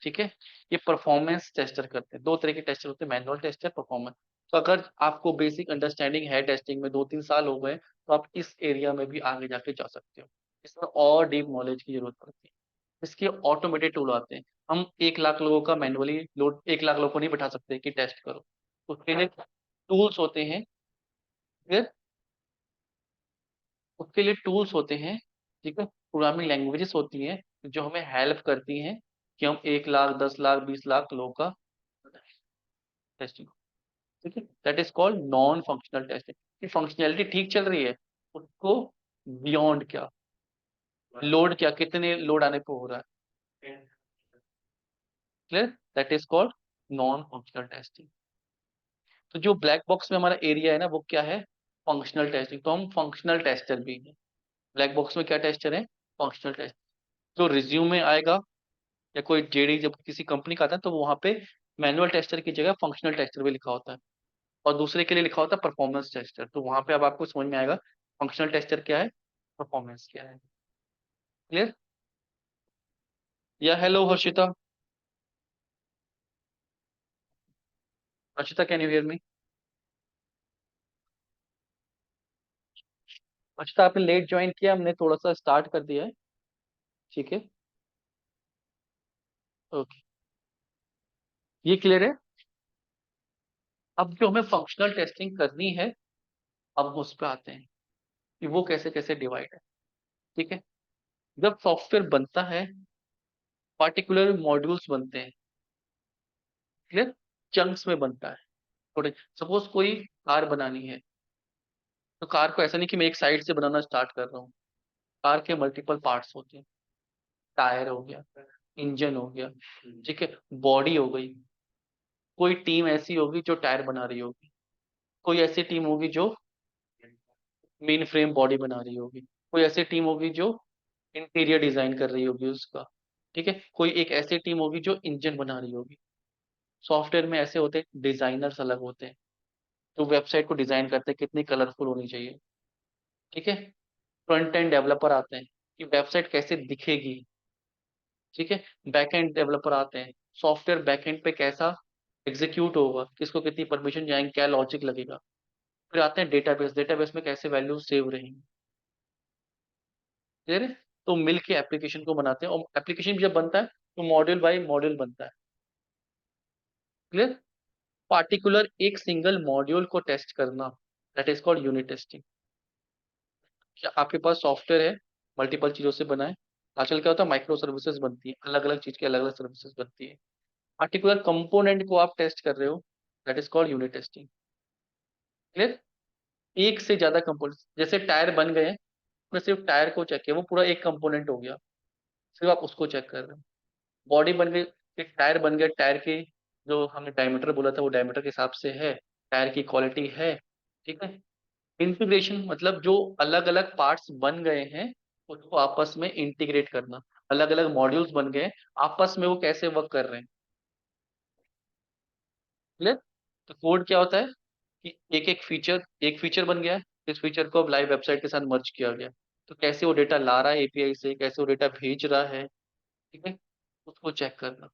ठीक है, ये परफॉर्मेंस टेस्टर करते हैं। दो तरह के टेस्टर होते हैं, मैनुअल टेस्टर, परफॉर्मेंस। तो अगर आपको बेसिक अंडरस्टैंडिंग है टेस्टिंग में, 2-3 साल हो गए, तो आप इस एरिया में भी आगे जाके जा सकते हो। इसमें और डीप नॉलेज की जरूरत पड़ती है। इसके ऑटोमेटेड टूल आते हैं। हम 1 लाख लोगों का मैनुअली लोड, 1 लाख लोगों को नहीं बैठा सकते कि टेस्ट करो, उसके लिए टूल्स होते हैं। फिर उसके लिए टूल्स होते हैं, ठीक है, प्रोग्रामिंग लैंग्वेजेस होती हैं जो हमें हेल्प करती हैं कि हम 1 लाख, 10 लाख, 20 लाख लोगों का टेस्टिंग। ठीक है, that is called non functional testing. कि फंक्शनैलिटी ठीक चल रही है, उसको बियॉन्ड क्या, लोड क्या, कितने लोड आने पे हो रहा है। Clear? That is called non functional testing. तो जो ब्लैक बॉक्स में हमारा एरिया है ना, वो क्या है? Functional testing. तो हम फंक्शनल टेस्टर भी हैं। ब्लैक बॉक्स में क्या टेस्टर है? Functional test. जो रिज्यूम में आएगा या कोई JD जब किसी कंपनी का आता है, तो वहां पे मैनुअल टेस्टर की जगह फंक्शनल टेस्टर भी लिखा होता है, और दूसरे के लिए लिखा होता है परफॉर्मेंस टेस्टर। तो वहां पे अब आपको समझ में आएगा फंक्शनल टेस्टर क्या है, परफॉर्मेंस क्या है। क्लियर? या hello Harshita. Harshita, can you hear me? Harshita, आपने लेट ज्वाइन किया, हमने थोड़ा सा स्टार्ट कर दिया है। ठीक है, ओके, ये क्लियर है। अब जो हमें फंक्शनल टेस्टिंग करनी है, अब हम उस पर आते हैं कि वो कैसे कैसे डिवाइड है। ठीक है, जब सॉफ्टवेयर बनता है पार्टिकुलर मॉड्यूल्स बनते हैं, क्लियर, चंक्स में बनता है थोड़े। सपोज कोई कार बनानी है, तो कार को ऐसा नहीं कि मैं एक साइड से बनाना स्टार्ट कर रहा हूँ। कार के मल्टीपल पार्ट्स होते हैं। टायर हो गया, इंजन हो गया, ठीक है, बॉडी हो गई। कोई टीम ऐसी होगी जो टायर बना रही होगी, कोई ऐसी टीम होगी जो मेन फ्रेम बॉडी बना रही होगी, कोई ऐसी टीम होगी जो इंटीरियर डिजाइन कर रही होगी उसका, ठीक है, कोई एक ऐसी टीम होगी जो इंजन बना रही होगी। सॉफ्टवेयर में ऐसे होते हैं, डिजाइनर्स अलग होते हैं, जो वेबसाइट को डिजाइन करते हैं कितनी कलरफुल होनी चाहिए, ठीक है। फ्रंट एंड डेवलपर आते हैं कि वेबसाइट कैसे दिखेगी, ठीक है। बैक एंड डेवलपर आते हैं, सॉफ्टवेयर बैक एंड पे कैसा एग्जीक्यूट होगा, किसको कितनी परमिशन जाएंगे, क्या लॉजिक लगेगा। फिर आते हैं डेटाबेस, डेटाबेस में कैसे वैल्यू सेव रहेंगी, क्लियर है। तो मिल के एप्लीकेशन को बनाते हैं, और एप्लीकेशन जब बनता है तो मॉड्यूल बाय मॉड्यूल बनता है, क्लियर। पार्टिकुलर एक सिंगल मॉड्यूल को टेस्ट करना, that is called unit testing. क्या आपके पास सॉफ्टवेयर है, मल्टीपल चीजों से बना है। आजकल क्या होता है, माइक्रो सर्विसेज बनती है, अलग अलग चीज की अलग अलग सर्विसेज बनती है। पार्टिकुलर कंपोनेंट को आप टेस्ट कर रहे हो, that is called unit testing, clear. एक से ज्यादा कंपोनेंट, जैसे टायर बन गए, मैं सिर्फ टायर को चेक किया, वो पूरा एक कंपोनेंट हो गया, सिर्फ आप उसको चेक कर रहे हो। बॉडी बन गई, एक टायर बन गया, टायर की जो हमने डायमीटर बोला था वो डायमीटर के हिसाब से है, टायर की क्वालिटी है, ठीक है। इंटीग्रेशन मतलब जो अलग अलग पार्ट्स बन गए हैं उसको आपस में इंटीग्रेट करना, अलग अलग मॉड्यूल्स बन गए, आपस में वो कैसे वर्क कर रहे हैं, क्लियर। तो कोड क्या होता है कि एक फीचर बन गया है, इस फीचर को अब लाइव वेबसाइट के साथ मर्ज किया गया, तो कैसे वो डेटा ला रहा है एपीआई से, कैसे वो डेटा भेज रहा है, ठीक है, उसको चेक करना,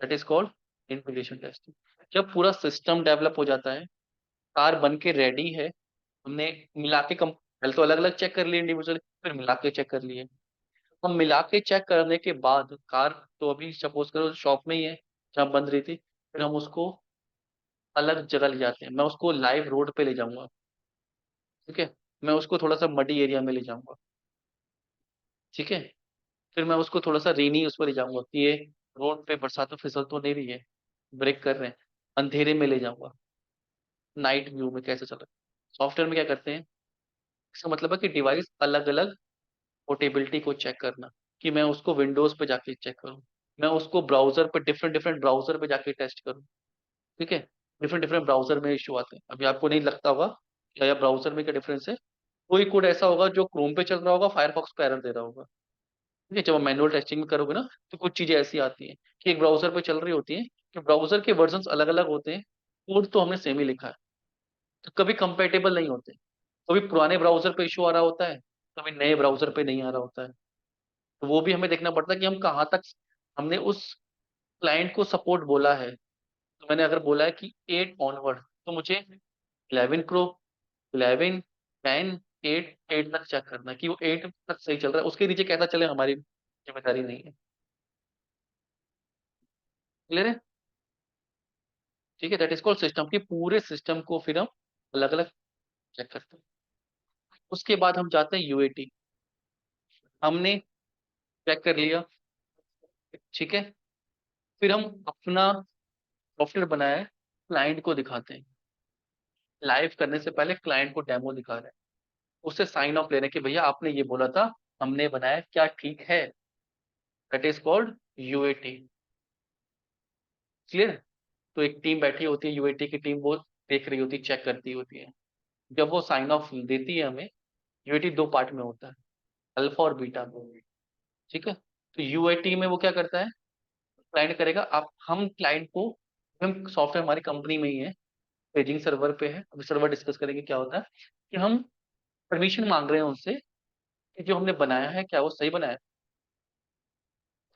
that is called integration testing. जब पूरा सिस्टम डेवलप हो जाता है, कार बन के रेडी है, हमने मिला के कम, पहले तो अलग अलग चेक कर लिए इंडिविजुअली, फिर मिला के चेक कर लिए। हम मिला के चेक करने के बाद कार तो अभी सपोज करो शॉप में ही है जहाँ बंद रही थी, फिर हम उसको अलग जगह ले जाते हैं, मैं उसको लाइव रोड पे ले जाऊंगा, ठीक है, मैं उसको थोड़ा सा मडी एरिया में ले जाऊंगा, ठीक है, फिर मैं उसको थोड़ा सा रेनी उस पर ले जाऊंगा कि ये रोड पे बरसात में फिसल तो नहीं रही है, ब्रेक कर रहे हैं, अंधेरे में ले जाऊंगा, नाइट व्यू में कैसे चल रहा है। सॉफ्टवेयर में क्या करते हैं, इसका मतलब है कि डिवाइस अलग अलग पोर्टेबिलिटी को चेक करना, कि मैं उसको विंडोज पे जाके चेक करूँ, मैं उसको ब्राउजर पे डिफरेंट डिफरेंट ब्राउजर पे जाके टेस्ट करूँ, ठीक है। डिफरेंट डिफरेंट ब्राउजर में इशू आते हैं, अभी आपको नहीं लगता होगा क्या ब्राउजर में क्या डिफरेंस है। कोई कोड ऐसा होगा जो क्रोम पे चल रहा होगा, फायरफॉक्स पे एरर दे रहा होगा, ठीक है। जब आप मैनुअल टेस्टिंग में करोगे ना, तो कुछ चीजें ऐसी आती हैं कि एक ब्राउजर पे चल रही होती है, कि ब्राउजर के वर्जन अलग अलग होते हैं, कोड तो हमने सेम ही लिखा है, तो कभी कंपेटेबल नहीं होते। कभी पुराने ब्राउजर पे इशू आ रहा होता है, कभी नए ब्राउजर पे नहीं आ रहा होता है, तो वो भी हमें देखना पड़ता है कि हम कहाँ तक हमने उस क्लाइंट को सपोर्ट बोला है। तो मैंने अगर बोला है कि 8 ऑनवर्ड, तो मुझे 11 प्रो, 11, 10, 8 तक चेक करना है कि वो 8 तक सही चल रहा है, उसके नीचे कैसा चले हमारी जिम्मेदारी नहीं है, क्लियर है। ठीक है, दैट इज कॉल्ड सिस्टम, की पूरे सिस्टम को फिर हम अलग अलग चेक करते हैं। उसके बाद हम जाते हैं यूएटी, हमने चेक कर लिया, ठीक है। फिर हम अपना सॉफ्टवेयर बनाया है, क्लाइंट को दिखाते हैं, लाइव करने से पहले क्लाइंट को डेमो दिखा रहे हैं, उससे साइन ऑफ ले रहे हैं कि भैया आपने ये बोला था, हमने बनाया, क्या ठीक है, that is called UAT, clear. तो एक टीम बैठी होती है यूएटी की टीम, वो देख रही होती है, चेक करती होती है, जब वो साइन ऑफ देती है हमें। यूएटी दो पार्ट में होता है, अल्फा और बीटा में, ठीक है। तो यूएटी में वो क्या करता है, क्लाइंट करेगा, आप हम क्लाइंट को, हम सॉफ्टवेयर हमारी कंपनी में ही है, पेजिंग सर्वर पे है, अभी सर्वर डिस्कस करेंगे क्या होता है, कि हम परमिशन मांग रहे हैं उनसे कि जो हमने बनाया है क्या वो सही बनाया है।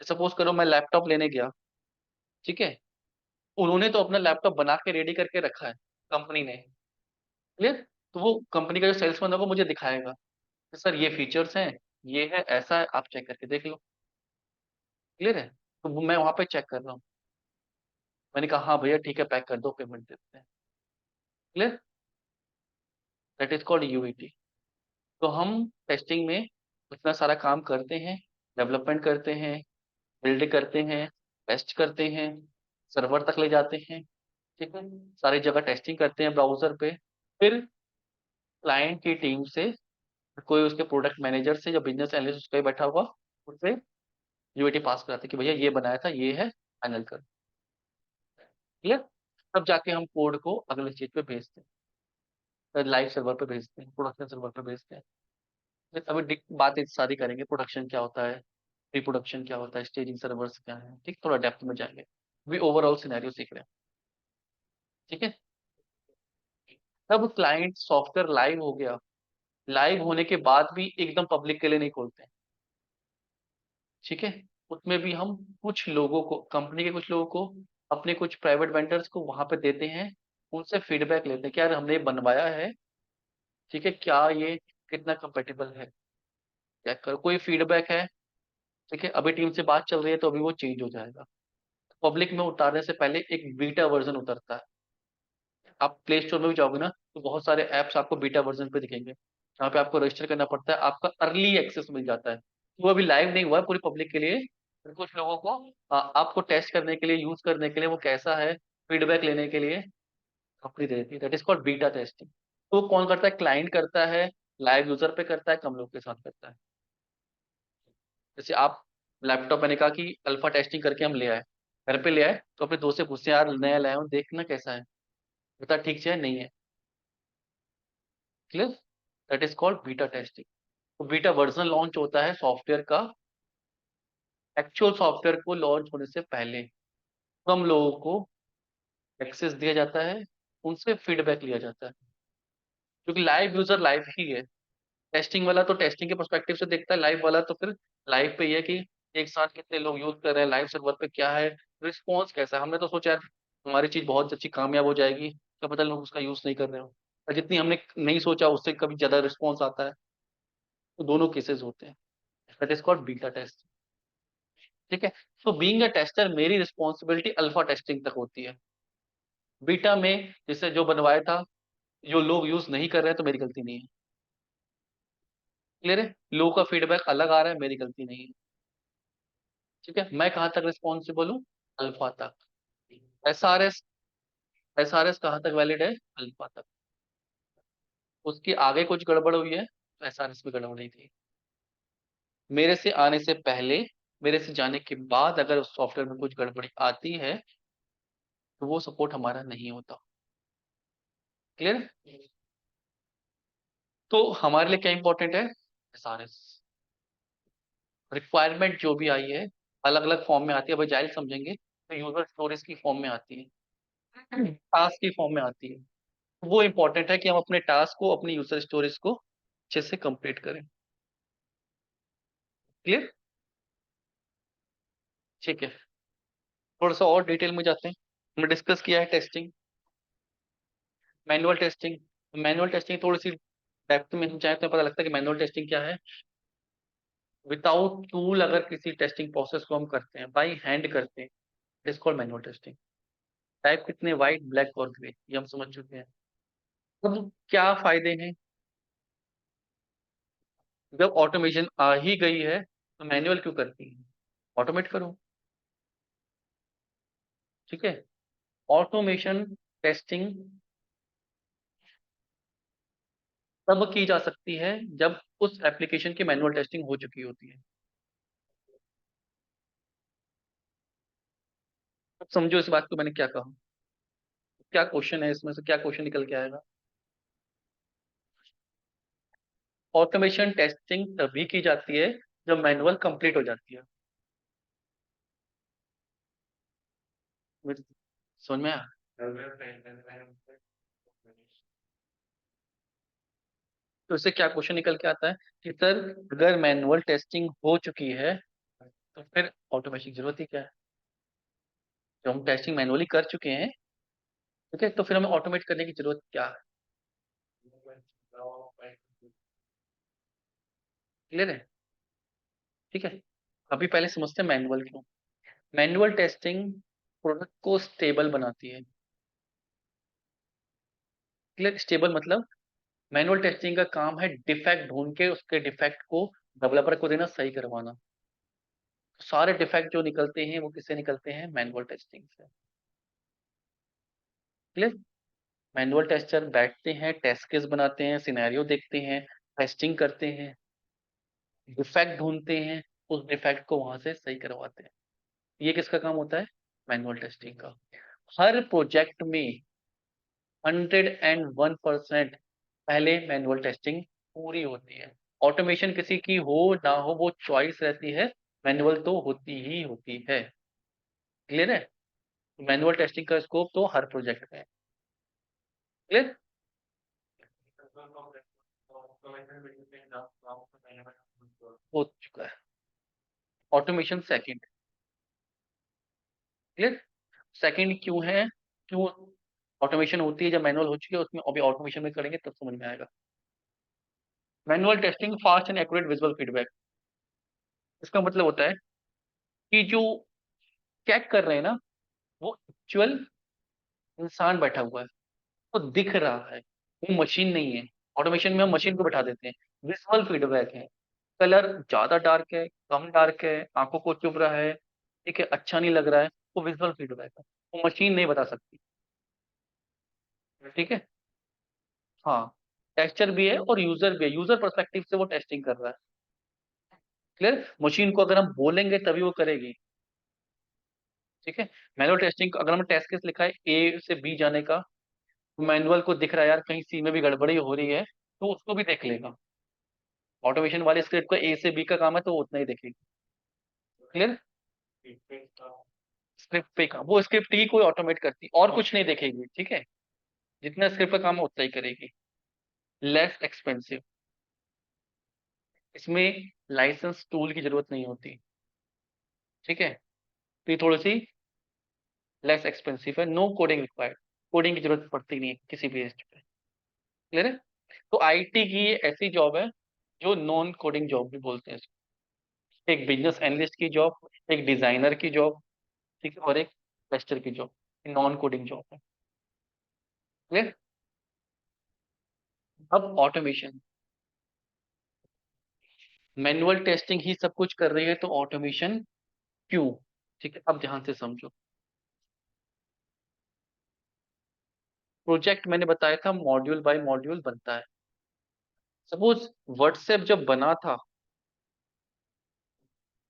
सपोज करो मैं लैपटॉप लेने गया, ठीक है, उन्होंने तो अपना लैपटॉप बना के रेडी करके रखा है, कंपनी ने, क्लियर। तो वो कंपनी का जो सेल्समैन होगा मुझे दिखाएगा कि सर ये फीचर्स हैं, ये है, ऐसा है, आप चेक करके देख लो, क्लियर है। तो मैं वहां पे चेक कर रहा हूँ, मैंने कहा हाँ भैया ठीक है, पैक कर दो, पेमेंट देते हैं, clear, that is called UET. तो हम टेस्टिंग में इतना सारा काम करते हैं, डेवलपमेंट करते हैं, बिल्ड करते हैं, टेस्ट करते हैं, सर्वर तक ले जाते हैं, ठीक है, सारी जगह टेस्टिंग करते हैं ब्राउजर पे। फिर क्लाइंट की टीम से कोई उसके प्रोडक्ट मैनेजर से या बिजनेस एनालिस्ट उसका ही बैठा हुआ उससे यूएटी पास कराते हैं कि भैया ये बनाया था, ये है, फाइनल कर। क्लियर। तब जाके हम कोड को अगले स्टेज पे भेजते हैं, लाइव सर्वर पे भेजते हैं, प्रोडक्शन सर्वर पे भेजते हैं। फिर अभी बात एक सारी करेंगे, प्रोडक्शन क्या होता है, प्री प्रोडक्शन क्या होता है, स्टेजिंग सर्वर्स क्या है, ठीक, थोड़ा डेप्थ में जाएंगे। अभी ओवरऑल सिनेरियो सीख रहे हैं, ठीक है। तब क्लाइंट सॉफ्टवेयर लाइव हो गया, लाइव होने के बाद भी एकदम पब्लिक के लिए नहीं खोलते हैं, ठीक है। उसमें भी हम कुछ लोगों को, कंपनी के कुछ लोगों को, अपने कुछ प्राइवेट वेंडर्स को वहां पे देते हैं, उनसे फीडबैक लेते हैं कि यार हमने ये बनवाया है, ठीक है, क्या ये कितना कंपेटेबल है, चेक करो। कोई फीडबैक है, ठीक है, अभी टीम से बात चल रही है तो अभी वो चेंज हो जाएगा। पब्लिक में उतारने से पहले एक बीटा वर्जन उतरता है। आप प्ले स्टोर में भी जाओगे ना तो बहुत सारे ऐप्स आपको बीटा वर्जन पे दिखेंगे, जहाँ पे आपको रजिस्टर करना पड़ता है, आपका अर्ली एक्सेस मिल जाता है। वो अभी लाइव नहीं हुआ है पूरी पब्लिक के लिए, फिर कुछ लोगों को आपको टेस्ट करने के लिए, यूज करने के लिए, वो कैसा है, फीडबैक लेने के लिए कंपनी दे देती है। That is called beta testing. तो वो कौन करता है, क्लाइंट करता है, लाइव यूजर पे करता है, कम लोग के साथ करता है। जैसे आप लैपटॉप, मैंने कहा कि अल्फा टेस्टिंग करके हम ले आए, घर पे ले आए तो अपने दोस्त से पूछते हैं यार नया लाया हूँ, देखना कैसा है, बता ठीक से है नहीं है। Clear. That is called beta testing. तो बीटा वर्जन लॉन्च होता है सॉफ्टवेयर का, एक्चुअल सॉफ्टवेयर को लॉन्च होने से पहले कम लोगों को एक्सेस दिया जाता है, उनसे फीडबैक लिया जाता है, क्योंकि लाइव यूजर लाइव ही है। टेस्टिंग वाला तो टेस्टिंग के पर्सपेक्टिव से देखता है, लाइव वाला तो फिर लाइव पे ही है कि एक साथ कितने लोग यूज कर रहे हैं, लाइव सर्वर पे क्या है, रिस्पॉन्स कैसा है। हमने तो सोचा यार हमारी चीज बहुत अच्छी कामयाब हो जाएगी, क्या पता लोग उसका यूज नहीं कर रहे हो, और जितनी हमने नहीं सोचा उससे कभी ज्यादा रिस्पॉन्स आता है। तो दोनों केसेस होते हैं। That is called beta test, ठीक है। सो बीइंग अ टेस्टर मेरी रिस्पॉन्सिबिलिटी अल्फा टेस्टिंग तक होती है। बीटा में जिससे जो बनवाया था, जो लोग यूज नहीं कर रहे हैं, तो मेरी गलती नहीं है। क्लियर है, लोगों का फीडबैक अलग आ रहा है, मेरी गलती नहीं है, ठीक है। मैं कहाँ तक रिस्पॉन्सिबल हूँ, अल्फा तक। एसआरएस, एसआरएस कहाँ तक वैलिड है, अल्फा तक। उसके आगे कुछ गड़बड़ हुई है तो एसआरएस में गड़बड़ नहीं थी। मेरे से आने से पहले, मेरे से जाने के बाद अगर उस सॉफ्टवेयर में कुछ गड़बड़ी आती है तो वो सपोर्ट हमारा नहीं होता। क्लियर। तो हमारे लिए क्या इंपॉर्टेंट है, एसआरएस। रिक्वायरमेंट जो भी आई है अलग अलग फॉर्म में आती है, जाइल समझेंगे तो यूजर स्टोरेज की फॉर्म में आती है, टास्क की फॉर्म में आती है। वो इंपॉर्टेंट है कि हम अपने टास्क को, अपनी यूजर स्टोरेज को अच्छे से कंप्लीट करें। क्लियर। ठीक है, थोड़ा सा और डिटेल में जाते हैं। हमने डिस्कस किया है testing, manual testing. Manual testing थोड़ी सी डेप्थ में हम चाहे तो पता लगता है कि मैनुअल टेस्टिंग क्या है। विदाउट टूल अगर किसी टेस्टिंग प्रोसेस को हम करते हैं, बाई हैंड करते हैं, it is called manual testing. Type कितने, व्हाइट, ब्लैक और ग्रे, ये हम समझ चुके हैं। अब क्या फायदे हैं, जब ऑटोमेशन आ ही गई है तो मैनुअल क्यों करती है, ऑटोमेट करो, ठीक है। ऑटोमेशन टेस्टिंग तब की जा सकती है जब उस एप्लीकेशन की मैनुअल टेस्टिंग हो चुकी होती है। अब समझो इस बात को मैंने क्या कहा, क्या क्वेश्चन है इसमें से, क्या क्वेश्चन निकल के आएगा। ऑटोमेशन टेस्टिंग तभी की जाती है जब मैनुअल कंप्लीट हो जाती है। मुझे समझ में आया। तो इससे क्या क्वेश्चन निकल के आता है कि सर अगर मैनुअल टेस्टिंग हो चुकी है तो फिर ऑटोमेशन की जरूरत ही क्या है, जब हम टेस्टिंग मैनुअली कर चुके हैं, ठीक है, तो फिर हमें ऑटोमेट करने की जरूरत क्या है। क्लियर है, ठीक है। अभी पहले समझते हैं मैनुअल क्यों। मैनुअल टेस्टिंग प्रोडक्ट को स्टेबल बनाती है। क्लियर, स्टेबल मतलब मैनुअल टेस्टिंग का काम है डिफेक्ट ढूंढ के उसके डिफेक्ट को डेवलपर को देना, सही करवाना। सारे डिफेक्ट जो निकलते हैं वो किससे निकलते हैं? मैनुअल टेस्टिंग से। क्लियर? मैनुअल टेस्टर बैठते हैं, टेस्ट केस बनाते हैं, सिनेरियो देखते हैं, टेस्टिंग करते हैं, डिफेक्ट ढूंढते हैं, उस डिफेक्ट को वहां से सही करवाते हैं। ये किसका काम होता है? मैनुअल टेस्टिंग का। हर प्रोजेक्ट में 101% पहले मैनुअल टेस्टिंग पूरी होती है। ऑटोमेशन किसी की हो ना हो वो चॉइस रहती है, मैनुअल तो होती ही होती है। क्लियर है? मैनुअल टेस्टिंग का स्कोप तो हर प्रोजेक्ट में है। क्लियर? हो चुका है। Automation second. क्लियर? सेकंड क्यों है? क्यों ऑटोमेशन होती है जब मैनुअल हो चुकी है, उसमें अभी ऑटोमेशन में करेंगे तब समझ में आएगा। Manual testing fast and accurate visual feedback. इसका मतलब होता है कि जो चेक कर रहे हैं ना, वो एक्चुअल इंसान बैठा हुआ है, वो दिख रहा है, वो मशीन नहीं है। ऑटोमेशन में हम मशीन को बैठा देते हैं। विजुअल फीडबैक है, कलर ज्यादा डार्क है, कम डार्क है, आंखों को चुभ रहा है, ठीक है, अच्छा नहीं लग रहा है, वो विजुअल फीडबैक है, वो मशीन नहीं बता सकती। ठीक है? हाँ, टेक्सचर भी है और यूजर भी है, यूजर पर्सपेक्टिव से वो टेस्टिंग कर रहा है। क्लियर? मशीन को अगर हम बोलेंगे तभी वो करेगी। ठीक है? मैनुअल टेस्टिंग, अगर हम टेस्ट केस लिखा है ए से बी जाने का, मैनुअल को दिख रहा है यार कहीं सी में भी गड़बड़ी हो रही है, तो उसको भी देख लेगा। ऑटोमेशन वाले स्क्रिप्ट को ए से बी का काम है तो वो उतना ही देखेगी। क्लियर? स्क्रिप्ट पे काम, वो स्क्रिप्ट ही कोई ऑटोमेट करती और कुछ नहीं देखेगी। ठीक है? जितना स्क्रिप्ट का काम है उतना ही करेगी। लेस एक्सपेंसिव, इसमें लाइसेंस टूल की जरूरत नहीं होती। ठीक है? तो ये थोड़ी सी लेस एक्सपेंसिव है। नो कोडिंग रिक्वायर्ड, कोडिंग की जरूरत पड़ती नहीं है किसी भी एज पे। क्लियर है? तो आईटी की ये ऐसी जॉब है जो नॉन कोडिंग जॉब भी बोलते हैं इसको। एक बिजनेस एनालिस्ट की जॉब, एक डिजाइनर की जॉब, ठीक है, और एक टेस्टर की जॉब, नॉन कोडिंग जॉब है। क्लियर? अब ऑटोमेशन, मैनुअल टेस्टिंग ही सब कुछ कर रही है तो ऑटोमेशन क्यों? ठीक है, अब ध्यान से समझो। प्रोजेक्ट मैंने बताया था मॉड्यूल बाय मॉड्यूल बनता है। सपोज व्हाट्सएप जब बना था,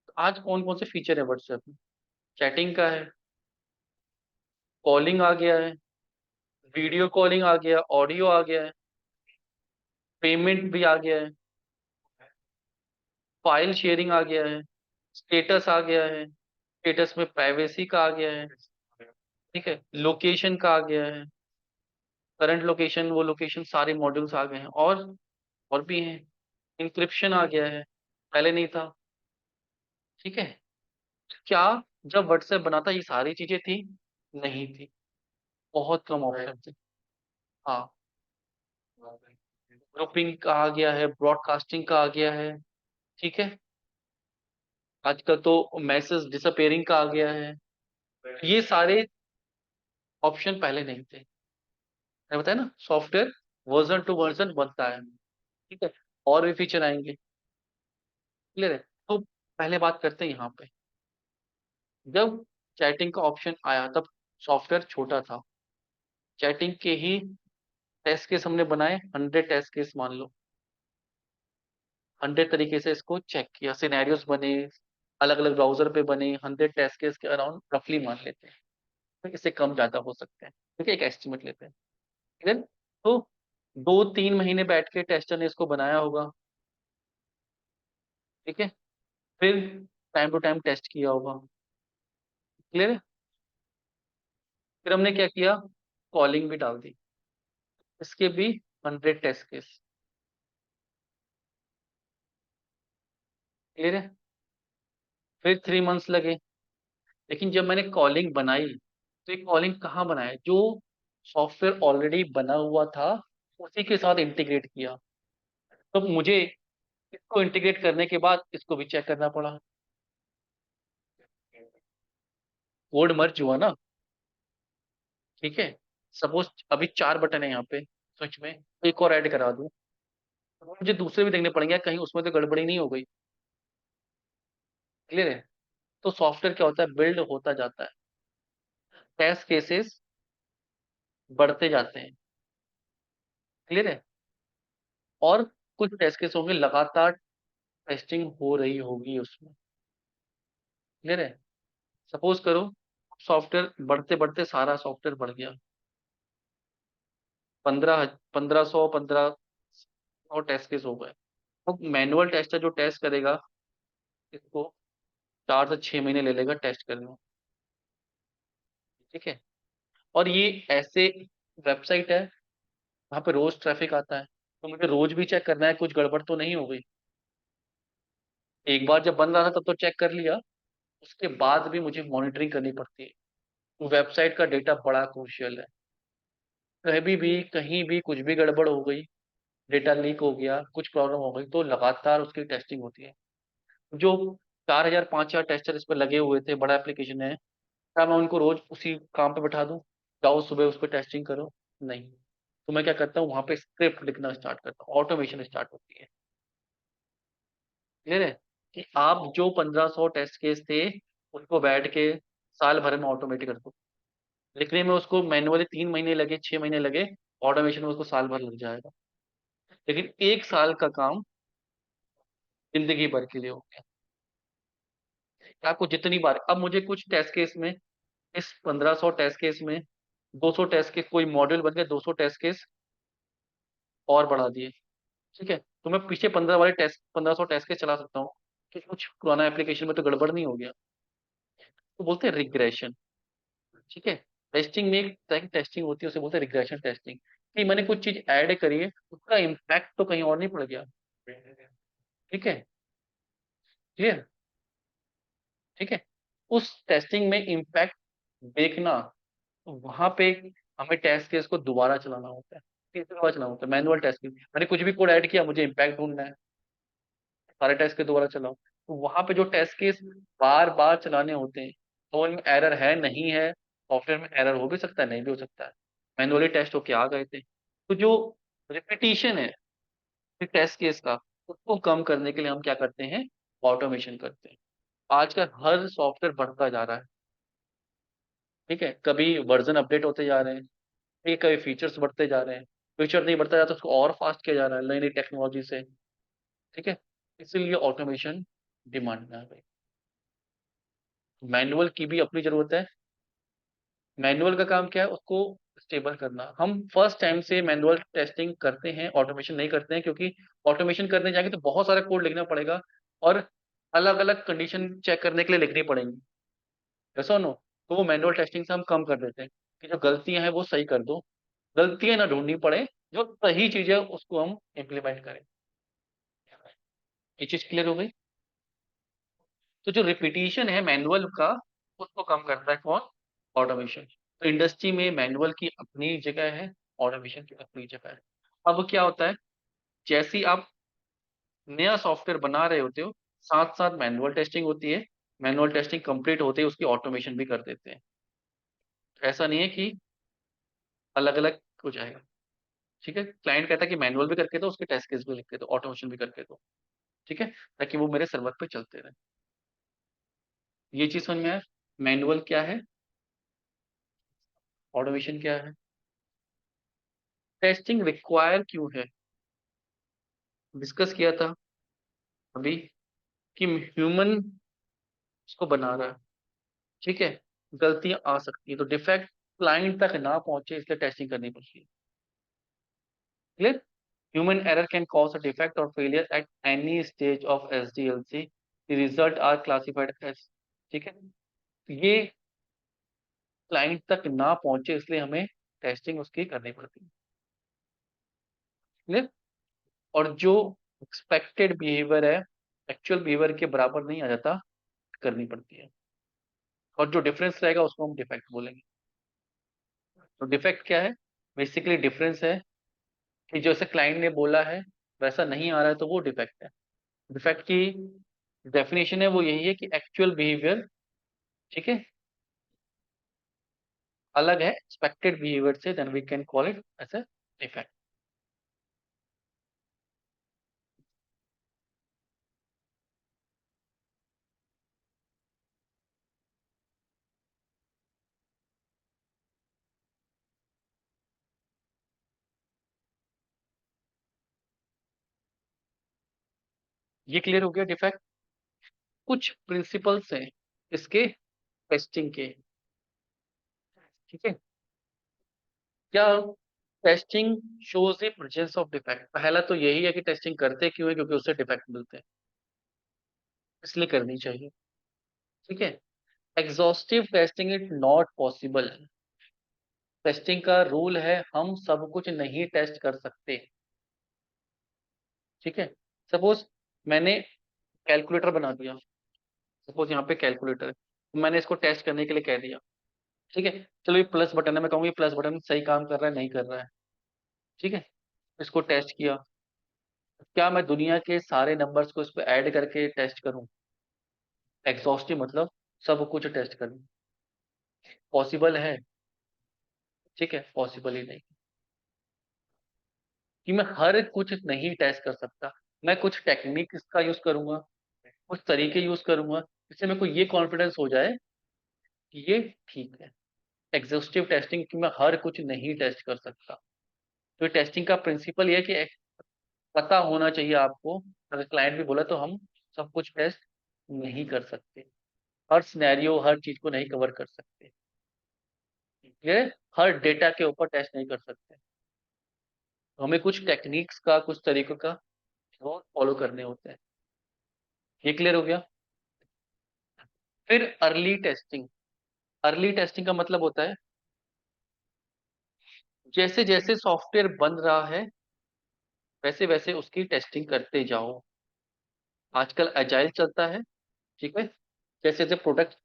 तो आज कौन कौन से फीचर है व्हाट्सएप में? चैटिंग का है, कॉलिंग आ गया है, वीडियो कॉलिंग आ गया, ऑडियो आ गया है, पेमेंट भी आ गया है, फाइल शेयरिंग आ गया है, स्टेटस आ गया है, स्टेटस में प्राइवेसी का आ गया है, ठीक है, लोकेशन का आ गया है, करंट लोकेशन, वो लोकेशन, सारे मॉड्यूल्स आ गए हैं। और भी हैं, इंक्रिप्शन आ गया है, पहले नहीं था। ठीक है? क्या जब व्हाट्सएप बना था ये सारी चीजें थी? नहीं थी, बहुत कम ऑप्शन थे। हाँ, ग्रुपिंग का आ गया है, ब्रॉडकास्टिंग का आ गया है। ठीक है? आजकल तो मैसेज डिसअपेयरिंग का आ गया है। ये सारे ऑप्शन पहले नहीं थे। मैंने बताया ना, सॉफ्टवेयर वर्जन टू वर्जन बनता है। ठीक है? और भी फीचर आएंगे। क्लियर है? तो पहले बात करते हैं यहाँ पे, जब चैटिंग का ऑप्शन आया तब सॉफ्टवेयर छोटा था। चैटिंग के ही टेस्ट केस हमने बनाए 100 टेस्ट केस मान लो, 100 तरीके से इसको चेक किया, सिनेरियोस बने, अलग अलग ब्राउजर पे बने, 100 टेस्ट केस के अराउंड रफली मान लेते हैं। तो इससे कम ज्यादा हो सकते हैं। ठीक है? एक एस्टिमेट लेते हैं। ठीक है? तो 2-3 महीने बैठ के टेस्टर ने इसको बनाया होगा। ठीक है? फिर टाइम टू टाइम टेस्ट किया होगा। क्लियर है? फिर हमने क्या किया? कॉलिंग भी डाल दी, इसके भी 100 टेस्ट केस। क्लियर है? फिर 3 मंथ्स लगे। लेकिन जब मैंने कॉलिंग बनाई, तो ये कॉलिंग कहाँ बनाया? जो सॉफ्टवेयर ऑलरेडी बना हुआ था उसी के साथ इंटीग्रेट किया। तो मुझे इसको इंटीग्रेट करने के बाद इसको भी चेक करना पड़ा। कोड मर्ज हुआ ना। ठीक है? सपोज अभी 4 बटन है यहाँ पे स्विच में, एक और ऐड करा दूं, तो मुझे दूसरे भी देखने पड़ेंगे कहीं उसमें तो गड़बड़ी नहीं हो गई। क्लियर है? तो सॉफ्टवेयर क्या होता है, बिल्ड होता जाता है, टेस्ट केसेस बढ़ते जाते हैं। क्लियर है? और कुछ टेस्ट केस होंगे लगातार टेस्टिंग हो रही होगी उसमें। क्लियर है? सपोज करो सॉफ्टवेयर बढ़ते बढ़ते सारा सॉफ्टवेयर बढ़ गया, 1500 टेस्ट केस हो गए। तो मैनुअल टेस्टर जो टेस्ट करेगा इसको 4 से 6 महीने ले लेगा टेस्ट करने में। ठीक है? और ये ऐसे वेबसाइट है वहां पे रोज ट्रैफिक आता है, तो मुझे रोज भी चेक करना है कुछ गड़बड़ तो नहीं हो गई। एक बार जब बन रहा था तब तो चेक कर लिया, उसके बाद भी मुझे मॉनिटरिंग करनी पड़ती है। वेबसाइट का डेटा बड़ा क्रूशियल है, कभी भी कहीं भी कुछ भी गड़बड़ हो गई, डेटा लीक हो गया, कुछ प्रॉब्लम हो गई, तो लगातार उसकी टेस्टिंग होती है। जो 4,000 5,000 टेस्टर इस पर लगे हुए थे, बड़ा एप्लीकेशन है, क्या मैं उनको रोज उसी काम पे बैठा दूं, जाओ सुबह उस पर टेस्टिंग करो? नहीं। तो मैं क्या करता हूँ, वहां पे स्क्रिप्ट लिखना स्टार्ट करता हूँ, ऑटोमेशन स्टार्ट होती है। क्लियर है? कि आप जो 1500 टेस्ट केस थे उनको बैठ के साल भर में ऑटोमेटिक कर दो। लिखने में उसको मैनुअली 3 महीने लगे, 6 महीने लगे, ऑटोमेशन में उसको साल भर लग जाएगा। लेकिन 1 साल का काम जिंदगी भर के लिए हो गया। आपको जितनी बार, अब मुझे कुछ टेस्ट केस में, इस 1500 टेस्ट केस में 200 टेस्ट केस, कोई मॉड्यूल बन के 200 टेस्ट केस और बढ़ा दिए। ठीक है? तो मैं पीछे 1500 टेस्ट केस चला सकता हूँ कि कुछ पुराना एप्लीकेशन में तो गड़बड़ नहीं हो गया। तो बोलते हैं रिग्रेशन। ठीक है? टेस्टिंग में एक तरह की टेस्टिंग होती है, उसे बोलते हैं रिग्रेशन टेस्टिंग, कि मैंने कुछ चीज ऐड करी है, उसका इम्पैक्ट तो कहीं और नहीं पड़ गया। ठीक है? क्लियर? ठीक है? उस टेस्टिंग में इम्पैक्ट देखना, तो वहां पे हमें टेस्ट केस को दोबारा चलाना होता है। तीसरी बार चलाना होता है मैनुअल टेस्टिंग। मैंने कुछ भी कोड ऐड किया, मुझे इम्पैक्ट ढूंढना है, सारे टेस्ट के दोबारा चलाओ। तो वहां पे जो टेस्ट केस बार बार चलाने होते हैं, तो उनमें एरर है नहीं है, सॉफ्टवेयर में एरर हो भी सकता है, नहीं भी हो सकता है, मैनुअली टेस्ट होके आ गए थे। तो जो रिपीटिशन है टेस्ट केस का, उसको कम करने के लिए हम क्या करते हैं, ऑटोमेशन करते हैं। आजकल हर सॉफ्टवेयर बढ़ता जा रहा है। ठीक है? कभी वर्जन अपडेट होते जा रहे हैं, ये कई फीचर्स बढ़ते जा रहे हैं, फीचर नहीं बढ़ता जाता उसको और फास्ट किया जा रहा है नई नई टेक्नोलॉजी से। ठीक है? इसीलिए ऑटोमेशन डिमांड में आ गई। मैनुअल की भी अपनी जरूरत है। मैनुअल का काम क्या है, उसको स्टेबल करना। हम फर्स्ट टाइम से मैनुअल टेस्टिंग करते हैं, ऑटोमेशन नहीं करते हैं, क्योंकि ऑटोमेशन करने जाएंगे तो बहुत सारा कोड लिखना पड़ेगा, और अलग अलग कंडीशन चेक करने के लिए लिखनी पड़ेंगी। ऐसा नो, तो वो मैनुअल टेस्टिंग से हम कम कर देते हैं कि जो गलतियां हैं वो सही कर दो, गलतियां ना ढूंढनी पड़े, जो सही चीज है उसको हम इम्प्लीमेंट करें। ये चीज क्लियर हो गई? तो जो रिपीटिशन है मैनुअल का, उसको कम करता है कौन, ऑटोमेशन। तो इंडस्ट्री में मैनुअल की अपनी जगह है, ऑटोमेशन की अपनी जगह है। अब क्या होता है, जैसे ही आप नया सॉफ्टवेयर बना रहे होते हो, साथ साथ मैनुअल टेस्टिंग होती है, मैनुअल टेस्टिंग कंप्लीट होते ही उसकी ऑटोमेशन भी कर देते हैं। ऐसा नहीं है कि अलग अलग हो जाएगा। ठीक है? क्लाइंट कहता है कि मैनुअल भी करके दो, उसके टेस्ट केस भी लिख के दो, ऑटोमेशन भी करके दो। ठीक है? ताकि वो मेरे सर्वर पे चलते रहे। ये चीज समझ में आया, मैनुअल क्या है, ऑटोमेशन क्या है, टेस्टिंग रिक्वायर क्यों है, डिस्कस किया था अभी, कि ह्यूमन उसको बना रहा है। ठीक है? गलतियां आ सकती है, तो डिफेक्ट क्लाइंट तक ना पहुंचे इसलिए टेस्टिंग करनी पड़ती है। Clear? Human error can cause a defect और failure at any stage of SDLC, the result are classified as. ठीक है? ये क्लाइंट तक ना पहुंचे इसलिए हमें टेस्टिंग उसकी करनी पड़ती है। क्लियर? और जो एक्सपेक्टेड बिहेवियर है एक्चुअल बिहेवियर के बराबर नहीं आ जाता, करनी पड़ती है। और जो डिफरेंस रहेगा उसको हम डिफेक्ट बोलेंगे। तो डिफेक्ट क्या है, बेसिकली डिफरेंस है कि जैसे क्लाइंट ने बोला है वैसा नहीं आ रहा है, तो वो डिफेक्ट है। डिफेक्ट की डेफिनेशन है वो यही है कि एक्चुअल बिहेवियर, ठीक है, अलग है एक्सपेक्टेड बिहेवियर से, then we can call it as a defect. ये क्लियर हो गया डिफेक्ट। कुछ प्रिंसिपल्स हैं इसके टेस्टिंग के, ठीक है। क्या testing shows the presence of defect. पहला तो यही है कि टेस्टिंग करते क्यों है, क्योंकि उससे डिफेक्ट मिलते हैं, इसलिए करनी चाहिए, ठीक है। Exhaustive testing is not possible. Testing का रूल है हम सब कुछ नहीं टेस्ट कर सकते, ठीक है। सपोज मैंने कैलकुलेटर बना दिया, सपोज यहाँ पे कैलकुलेटर है, तो मैंने इसको टेस्ट करने के लिए कह दिया, ठीक है। चलो ये प्लस बटन है, मैं कहूँगी प्लस बटन सही काम कर रहा है नहीं कर रहा है, ठीक है। इसको टेस्ट किया। क्या मैं दुनिया के सारे नंबर्स को इस पे ऐड करके टेस्ट करूं? एग्जॉस्टिव मतलब सब कुछ टेस्ट करूं, पॉसिबल है? ठीक है, पॉसिबल ही नहीं कि मैं हर कुछ नहीं टेस्ट कर सकता। मैं कुछ टेक्निक का यूज करूंगा, कुछ तरीके यूज करूंगा, जिससे मेरे को ये कॉन्फिडेंस हो जाए कि ये ठीक है। एग्जॉस्टिव टेस्टिंग कि मैं हर कुछ नहीं टेस्ट कर सकता। तो टेस्टिंग का प्रिंसिपल ये है कि पता होना चाहिए आपको, अगर क्लाइंट भी बोला तो हम सब कुछ टेस्ट नहीं कर सकते, हर सिनेरियो हर चीज को नहीं कवर कर सकते, ये हर डेटा के ऊपर टेस्ट नहीं कर सकते। तो हमें कुछ टेक्निक्स का, कुछ तरीकों का फॉलो करने होते हैं। ये क्लियर हो गया। फिर अर्ली टेस्टिंग। अर्ली टेस्टिंग का मतलब होता है जैसे जैसे सॉफ्टवेयर बन रहा है वैसे वैसे उसकी टेस्टिंग करते जाओ। आजकल एजाइल चलता है, ठीक है। जैसे जैसे प्रोडक्ट,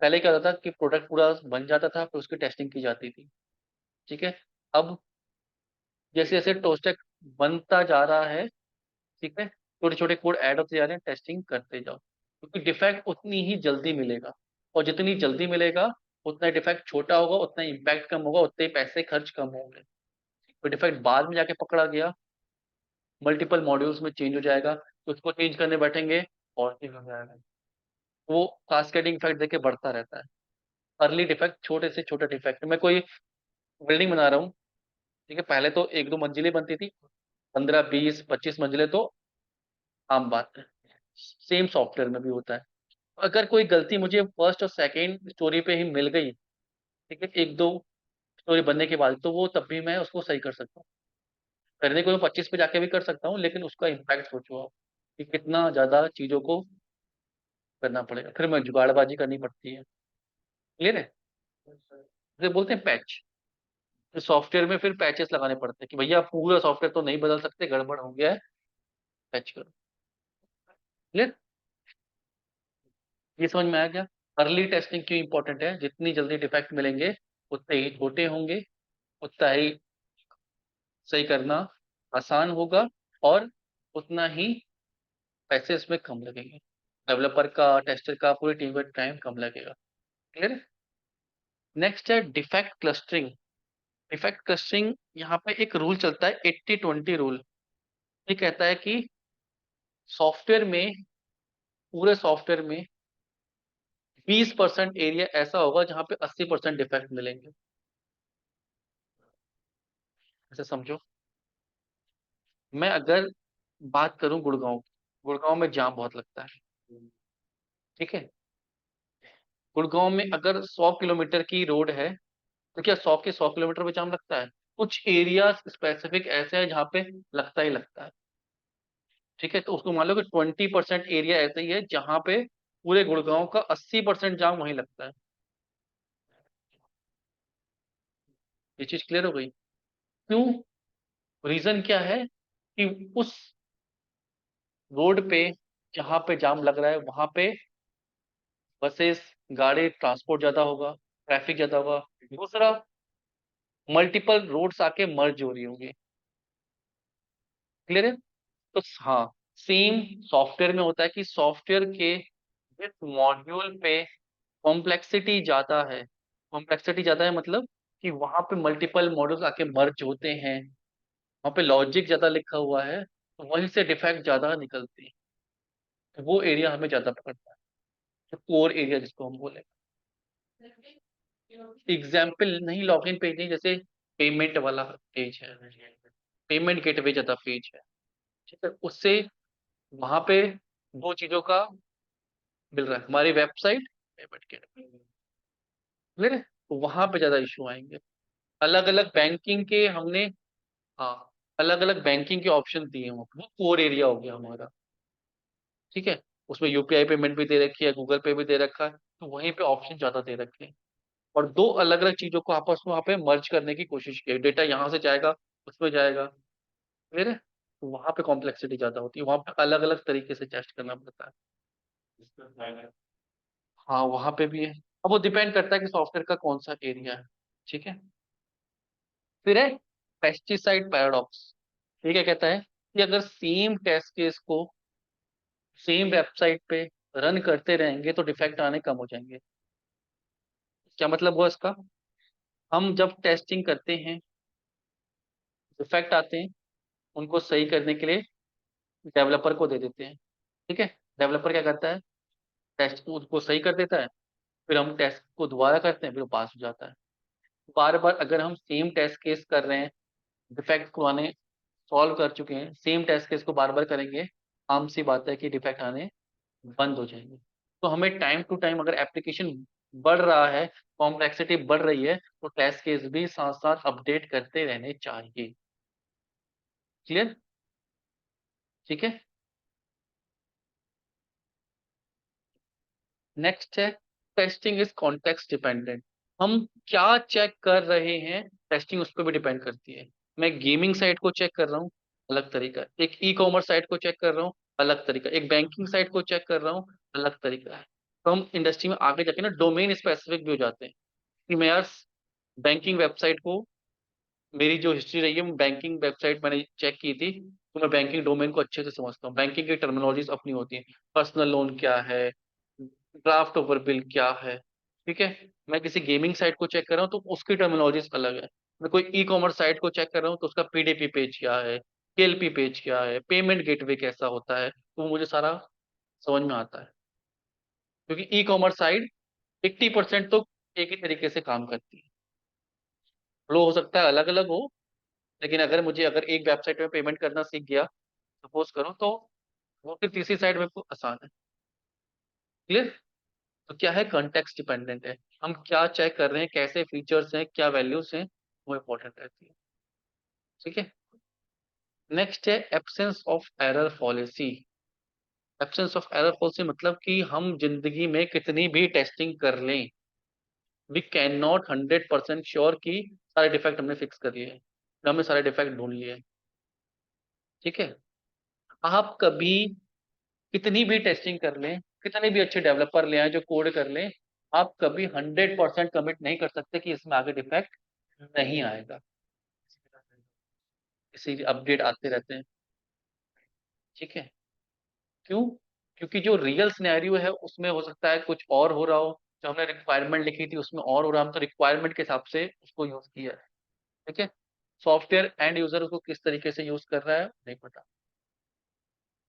पहले क्या होता था कि प्रोडक्ट पूरा बन जाता था फिर उसकी टेस्टिंग की जाती थी, ठीक है। अब जैसे जैसे टोस्टेक बनता जा रहा है, ठीक है, छोटे छोटे कोड ऐड होते जा रहे हैं, टेस्टिंग करते जाओ, क्योंकि डिफेक्ट उतनी ही जल्दी मिलेगा, और जितनी जल्दी मिलेगा उतना डिफेक्ट छोटा होगा, उतना इम्पैक्ट कम होगा, उतने ही पैसे खर्च कम होंगे। तो डिफेक्ट बाद में जाके पकड़ा गया, मल्टीपल मॉड्यूल्स में चेंज हो जाएगा, तो उसको चेंज करने बैठेंगे और चेंज हो जाएगा। वो कास्केडिंग इफेक्ट देके बढ़ता रहता है। अर्ली डिफेक्ट, छोटे से छोटे डिफेक्ट। मैं कोई बिल्डिंग बना रहा हूँ, ठीक है, पहले तो एक दो मंजिलें बनती थी, 15 20 25 मंजिलें तो आम बात है। सेम सॉफ्टवेयर में भी होता है। अगर कोई गलती मुझे फर्स्ट और सेकेंड स्टोरी पे ही मिल गई, ठीक है, एक दो स्टोरी बनने के बाद, तो वो तब भी मैं उसको सही कर सकता हूँ। करने को मैं 25 पे जाके भी कर सकता हूँ, लेकिन उसका इम्पैक्ट सोचो आप कि कितना ज्यादा चीजों को करना पड़ेगा, फिर मैं जुगाड़बाजी करनी पड़ती है। क्लियर है? इसे बोलते हैं पैच। फिर सॉफ्टवेयर में फिर पैचेस लगाने पड़ते हैं कि भैया पूरा सॉफ्टवेयर तो नहीं बदल सकते, गड़बड़ हो गया है, पैच करो। क्लियर? ये समझ में आया क्या? अर्ली टेस्टिंग क्यों इंपॉर्टेंट है? जितनी जल्दी डिफेक्ट मिलेंगे उतने ही छोटे होंगे, उतना ही सही करना आसान होगा, और उतना ही पैसे इसमें कम लगेंगे, डेवलपर का, टेस्टर का, पूरी टीम का टाइम कम लगेगा। क्लियर है? नेक्स्ट है डिफेक्ट क्लस्टरिंग। डिफेक्ट क्लस्टरिंग, यहाँ पे एक रूल चलता है 80-20 रूल। ये कहता है कि सॉफ्टवेयर में, पूरे सॉफ्टवेयर में 20% एरिया ऐसा होगा जहां पे 80% डिफेक्ट मिलेंगे। ऐसे समझो, मैं अगर बात करूं गुड़गांव की, गुड़गांव में जाम बहुत लगता है, ठीक है। गुड़गांव में अगर 100 किलोमीटर की रोड है, तो क्या 100 के 100 किलोमीटर पे जाम लगता है? कुछ एरिया स्पेसिफिक ऐसे हैं जहाँ पे लगता ही लगता है, ठीक है। तो उसको मान लो कि 20% एरिया ऐसा ही है जहाँ पे पूरे गुड़गांव का 80% जाम वहीं लगता है। ये चीज क्लियर हो गई? क्यों? रीजन क्या है कि उस रोड पे जहाँ पे जाम लग रहा है वहां पे बसेस, गाड़ी, ट्रांसपोर्ट ज्यादा होगा, ट्रैफिक ज्यादा होगा। दूसरा, मल्टीपल रोड्स आके मर्ज हो रही होंगी। क्लियर है? तो हाँ, सेम सॉफ्टवेयर में होता है कि सॉफ्टवेयर के जिस मॉड्यूल पे कॉम्प्लेक्सिटी ज्यादा है, कॉम्प्लेक्सिटी ज्यादा है मतलब कि वहां पे मल्टीपल मॉड्यूल्स आके मर्ज होते हैं, वहां पे लॉजिक ज्यादा लिखा हुआ है, तो वहीं से डिफेक्ट ज्यादा निकलते हैं। तो वो एरिया हमें ज्यादा पकड़ता है, तो कोर एरिया जिसको हम बोले। एग्जाम्पल नहीं, लॉगिन पेज नहीं, जैसे पेमेंट वाला पेज है, पेमेंट गेटवे ज्यादा पेज है, ठीक है, उससे वहां पे दो चीजों का मिल रहा है, हमारी वेबसाइट पेमेंट के, क्लियर है? तो वहां पे ज्यादा इशू आएंगे। अलग अलग बैंकिंग के हमने, हाँ, अलग अलग बैंकिंग के ऑप्शन दिए हैं, वो कोर एरिया हो गया हमारा, ठीक है। उसमें यूपीआई पेमेंट भी दे रखी है, गूगल पे भी दे रखा है, तो वहीं पे ऑप्शन ज्यादा दे रखे हैं। और दो अलग अलग चीजों को आपस में वहाँ पे मर्ज करने की कोशिश की है, डेटा यहाँ से जाएगा उसमें जाएगा, क्लियर है? तो वहां पे कॉम्प्लेक्सिटी ज्यादा होती है, वहां पे अलग अलग तरीके से टेस्ट करना पड़ता है। हाँ, वहां पे भी है। अब वो डिपेंड करता है कि सॉफ्टवेयर का कौन सा एरिया है, ठीक है। फिर है पेस्टिसाइड पैराडॉक्स। ठीक है, कहता है कि अगर सेम टेस्ट केस को सेम वेबसाइट पे रन करते रहेंगे तो डिफेक्ट आने कम हो जाएंगे। क्या मतलब हुआ इसका? हम जब टेस्टिंग करते हैं, डिफेक्ट आते हैं, उनको सही करने के लिए डेवलपर को दे देते हैं, ठीक है। डेवलपर क्या करता है, टेस्ट को उसको सही कर देता है, फिर हम टेस्ट को दोबारा करते हैं, फिर वो पास हो जाता है। बार बार अगर हम सेम टेस्ट केस कर रहे हैं, डिफेक्ट को आने सॉल्व कर चुके हैं, सेम टेस्ट केस को बार बार करेंगे, आम सी बात है कि डिफेक्ट आने बंद हो जाएंगे। तो हमें टाइम टू टाइम, अगर एप्लीकेशन बढ़ रहा है, कॉम्प्लेक्सिटी बढ़ रही है, तो टेस्ट केस भी साथ साथ अपडेट करते रहने चाहिए। क्लियर? ठीक है। नेक्स्ट है टेस्टिंग इज कॉन्टेक्स्ट डिपेंडेंट। हम क्या चेक कर रहे हैं, टेस्टिंग उस पर भी डिपेंड करती है। मैं गेमिंग साइट को चेक कर रहा हूँ, अलग तरीका है। एक ई कॉमर्स साइट को चेक कर रहा हूँ, अलग तरीका। एक बैंकिंग साइट को चेक कर रहा हूँ, अलग तरीका है। तो हम इंडस्ट्री में आगे जाके ना डोमेन स्पेसिफिक भी हो जाते हैं कि मैं यार बैंकिंग वेबसाइट को, मेरी जो हिस्ट्री रही है, बैंकिंग वेबसाइट मैंने चेक की थी, तो मैं बैंकिंग डोमेन को अच्छे से समझता हूँ। बैंकिंग की टर्मिनोलॉजीज अपनी होती है, पर्सनल लोन क्या है, ड्राफ्ट ओवर बिल क्या है, ठीक है। मैं किसी गेमिंग साइट को चेक कर रहा हूँ तो उसकी टर्मिनोलॉजीज अलग है। मैं कोई ई कॉमर्स साइट को चेक कर रहा हूँ तो उसका पीडीपी पेज क्या है, केएलपी पेज क्या है, पेमेंट गेटवे कैसा होता है, तो वो मुझे सारा समझ में आता है। क्योंकि ई कॉमर्स साइट 80% तो एक ही तरीके से काम करती है। फ्लो हो सकता है अलग अलग हो, लेकिन अगर एक वेबसाइट में पेमेंट करना सीख गया, सपोज करो, तो वो फिर तीसरी साइड में को आसान है। क्लियर? तो क्या है, कंटेक्स्ट डिपेंडेंट है। हम क्या चेक कर रहे हैं, कैसे फीचर्स हैं, क्या वैल्यूज हैं, वो इंपॉर्टेंट रहती है, ठीक है। नेक्स्ट है absence of error policy. Absence of error policy मतलब कि हम जिंदगी में कितनी भी टेस्टिंग कर लें, वी कैन नॉट 100% श्योर कि सारे डिफेक्ट हमने फिक्स कर लिए, हमने सारे डिफेक्ट ढूंढ लिए, ठीक है। आप कभी कितनी भी टेस्टिंग कर लें, कितने भी अच्छे डेवलपर ले आए जो कोड कर लें, आप कभी 100% कमिट नहीं कर सकते कि इसमें आगे डिफेक्ट नहीं आएगा। इसीलिए अपडेट आते रहते हैं, ठीक है। क्यों? क्योंकि जो रियल सिनेरियो है उसमें हो सकता है कुछ और हो रहा हो, जो हमने रिक्वायरमेंट लिखी थी उसमें और हो रहा, हम तो रिक्वायरमेंट के हिसाब से उसको यूज किया है, ठीक है। सॉफ्टवेयर एंड यूजर उसको किस तरीके से यूज कर रहा है नहीं पता,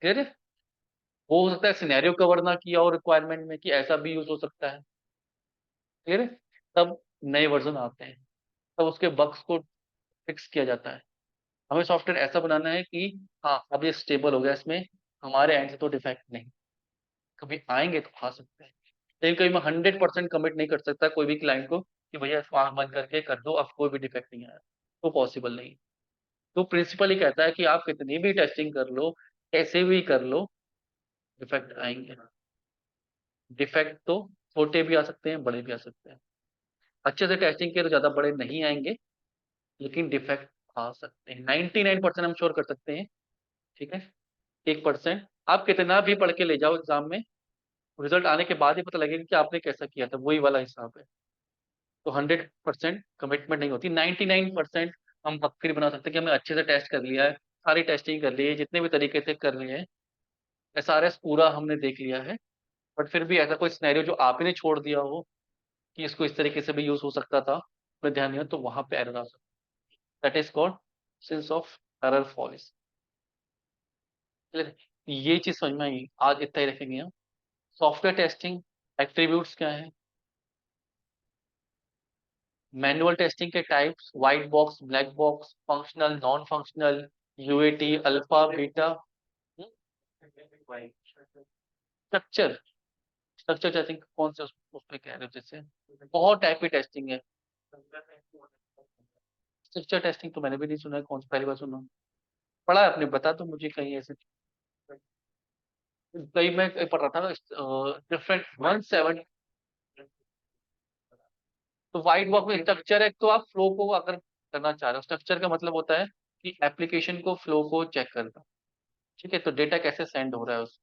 क्लियर है? वो हो सकता है सिनेरियो कवर ना किया और रिक्वायरमेंट में, कि ऐसा भी यूज हो सकता है, क्लियर है? तब नए वर्जन आते हैं, तब उसके बग्स को फिक्स किया जाता है। हमें सॉफ्टवेयर ऐसा बनाना है कि हाँ, अब ये स्टेबल हो गया, इसमें हमारे एंड से तो डिफेक्ट नहीं, कभी आएंगे तो आ सकते हैं, लेकिन कभी मैं 100% कमिट नहीं कर सकता कोई भी क्लाइंट को कि भैया इसको आंख बंद करके कर दो, अब कोई भी डिफेक्ट नहीं आया, तो पॉसिबल नहीं। तो प्रिंसिपल ही कहता है कि आप कितनी भी टेस्टिंग कर लो, कैसे भी कर लो, डिफेक्ट आएंगे। डिफेक्ट तो छोटे भी आ सकते हैं, बड़े भी आ सकते हैं। अच्छे से टेस्टिंग किए तो ज्यादा बड़े नहीं आएंगे, लेकिन डिफेक्ट आ सकते हैं। 99% हम श्योर कर सकते हैं, ठीक है। 1% आप कितना भी पढ़ के ले जाओ एग्जाम में, रिजल्ट आने के बाद ही पता लगेगा कि आपने कैसा किया था, वही वाला हिसाब है। तो 100% कमिटमेंट नहीं होती, 99% हम बकरी बना सकते हैं कि हमने अच्छे से टेस्ट कर लिया है, सारी टेस्टिंग कर ली है, जितने भी तरीके से कर लिए हैं, एसआरएस पूरा हमने देख लिया है। बट फिर भी ऐसा कोई सिनेरियो जो आपने छोड़ दिया हो कि इसको इस तरीके से भी यूज हो सकता था, पर ध्यान नहीं हो, तो वहां पे एरर आ सकता है। That is called sense of error policy. ये चीज समझ में आई, आज इतना ही रखेंगे हम। सॉफ्टवेयर टेस्टिंग एट्रीब्यूट्स क्या है, मैनुअल टेस्टिंग के types, white box, black box, functional, non functional, UAT, alpha, beta, structure structure testing कौन से उसमें कह रहे हो? जैसे बहुत टाइप की टेस्टिंग है। स्ट्रक्चर टेस्टिंग तो मैंने भी नहीं सुना है, कौन सी पहली बार सुना। पढ़ा है आपने? बता तो मुझे कहीं ऐसे। कहीं मैं कहीं पढ़ रहा था ना, डिफरेंट 17। तो वाइट बॉक्स में स्ट्रक्चर है, तो आप फ्लो को अगर करना चाह रहे हो, स्ट्रक्चर का मतलब होता है कि एप्लीकेशन को फ्लो को चेक करना। ठीक है, तो डेटा कैसे सेंड हो रहा है उस,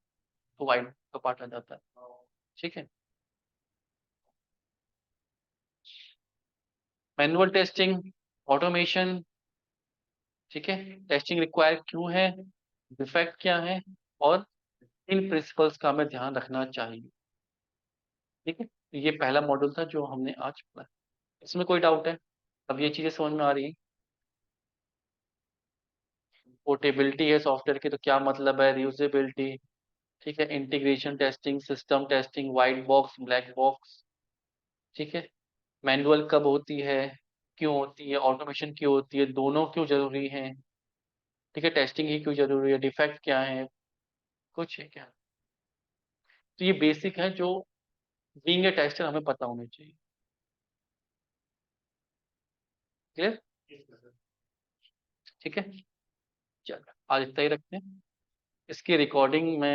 तो वाइट का पार्ट आ जाता है। ठीक है। Manual testing, automation. ठीक है। टेस्टिंग रिक्वायर क्यों है, डिफेक्ट क्या है, और इन प्रिंसिपल्स का हमें ध्यान रखना चाहिए। ठीक है, तो ये पहला मॉड्यूल था जो हमने आज पढ़ा। इसमें कोई डाउट है? अब ये चीजें समझ में आ रही है? पोर्टेबिलिटी है सॉफ्टवेयर की, तो क्या मतलब है, रीयूजेबिलिटी। ठीक है, integration testing, system testing, white box, black box. ठीक है। मैनुअल कब होती है, क्यों होती है, ऑटोमेशन क्यों होती है, दोनों क्यों जरूरी हैं। ठीक है, टेस्टिंग ही क्यों जरूरी है, डिफेक्ट क्या है, कुछ है क्या। तो ये बेसिक है जो बीइंग ए टेस्टर हमें पता होनी चाहिए। क्लियर? ठीक है। चलो आज इतना ही रखते हैं। इसकी रिकॉर्डिंग में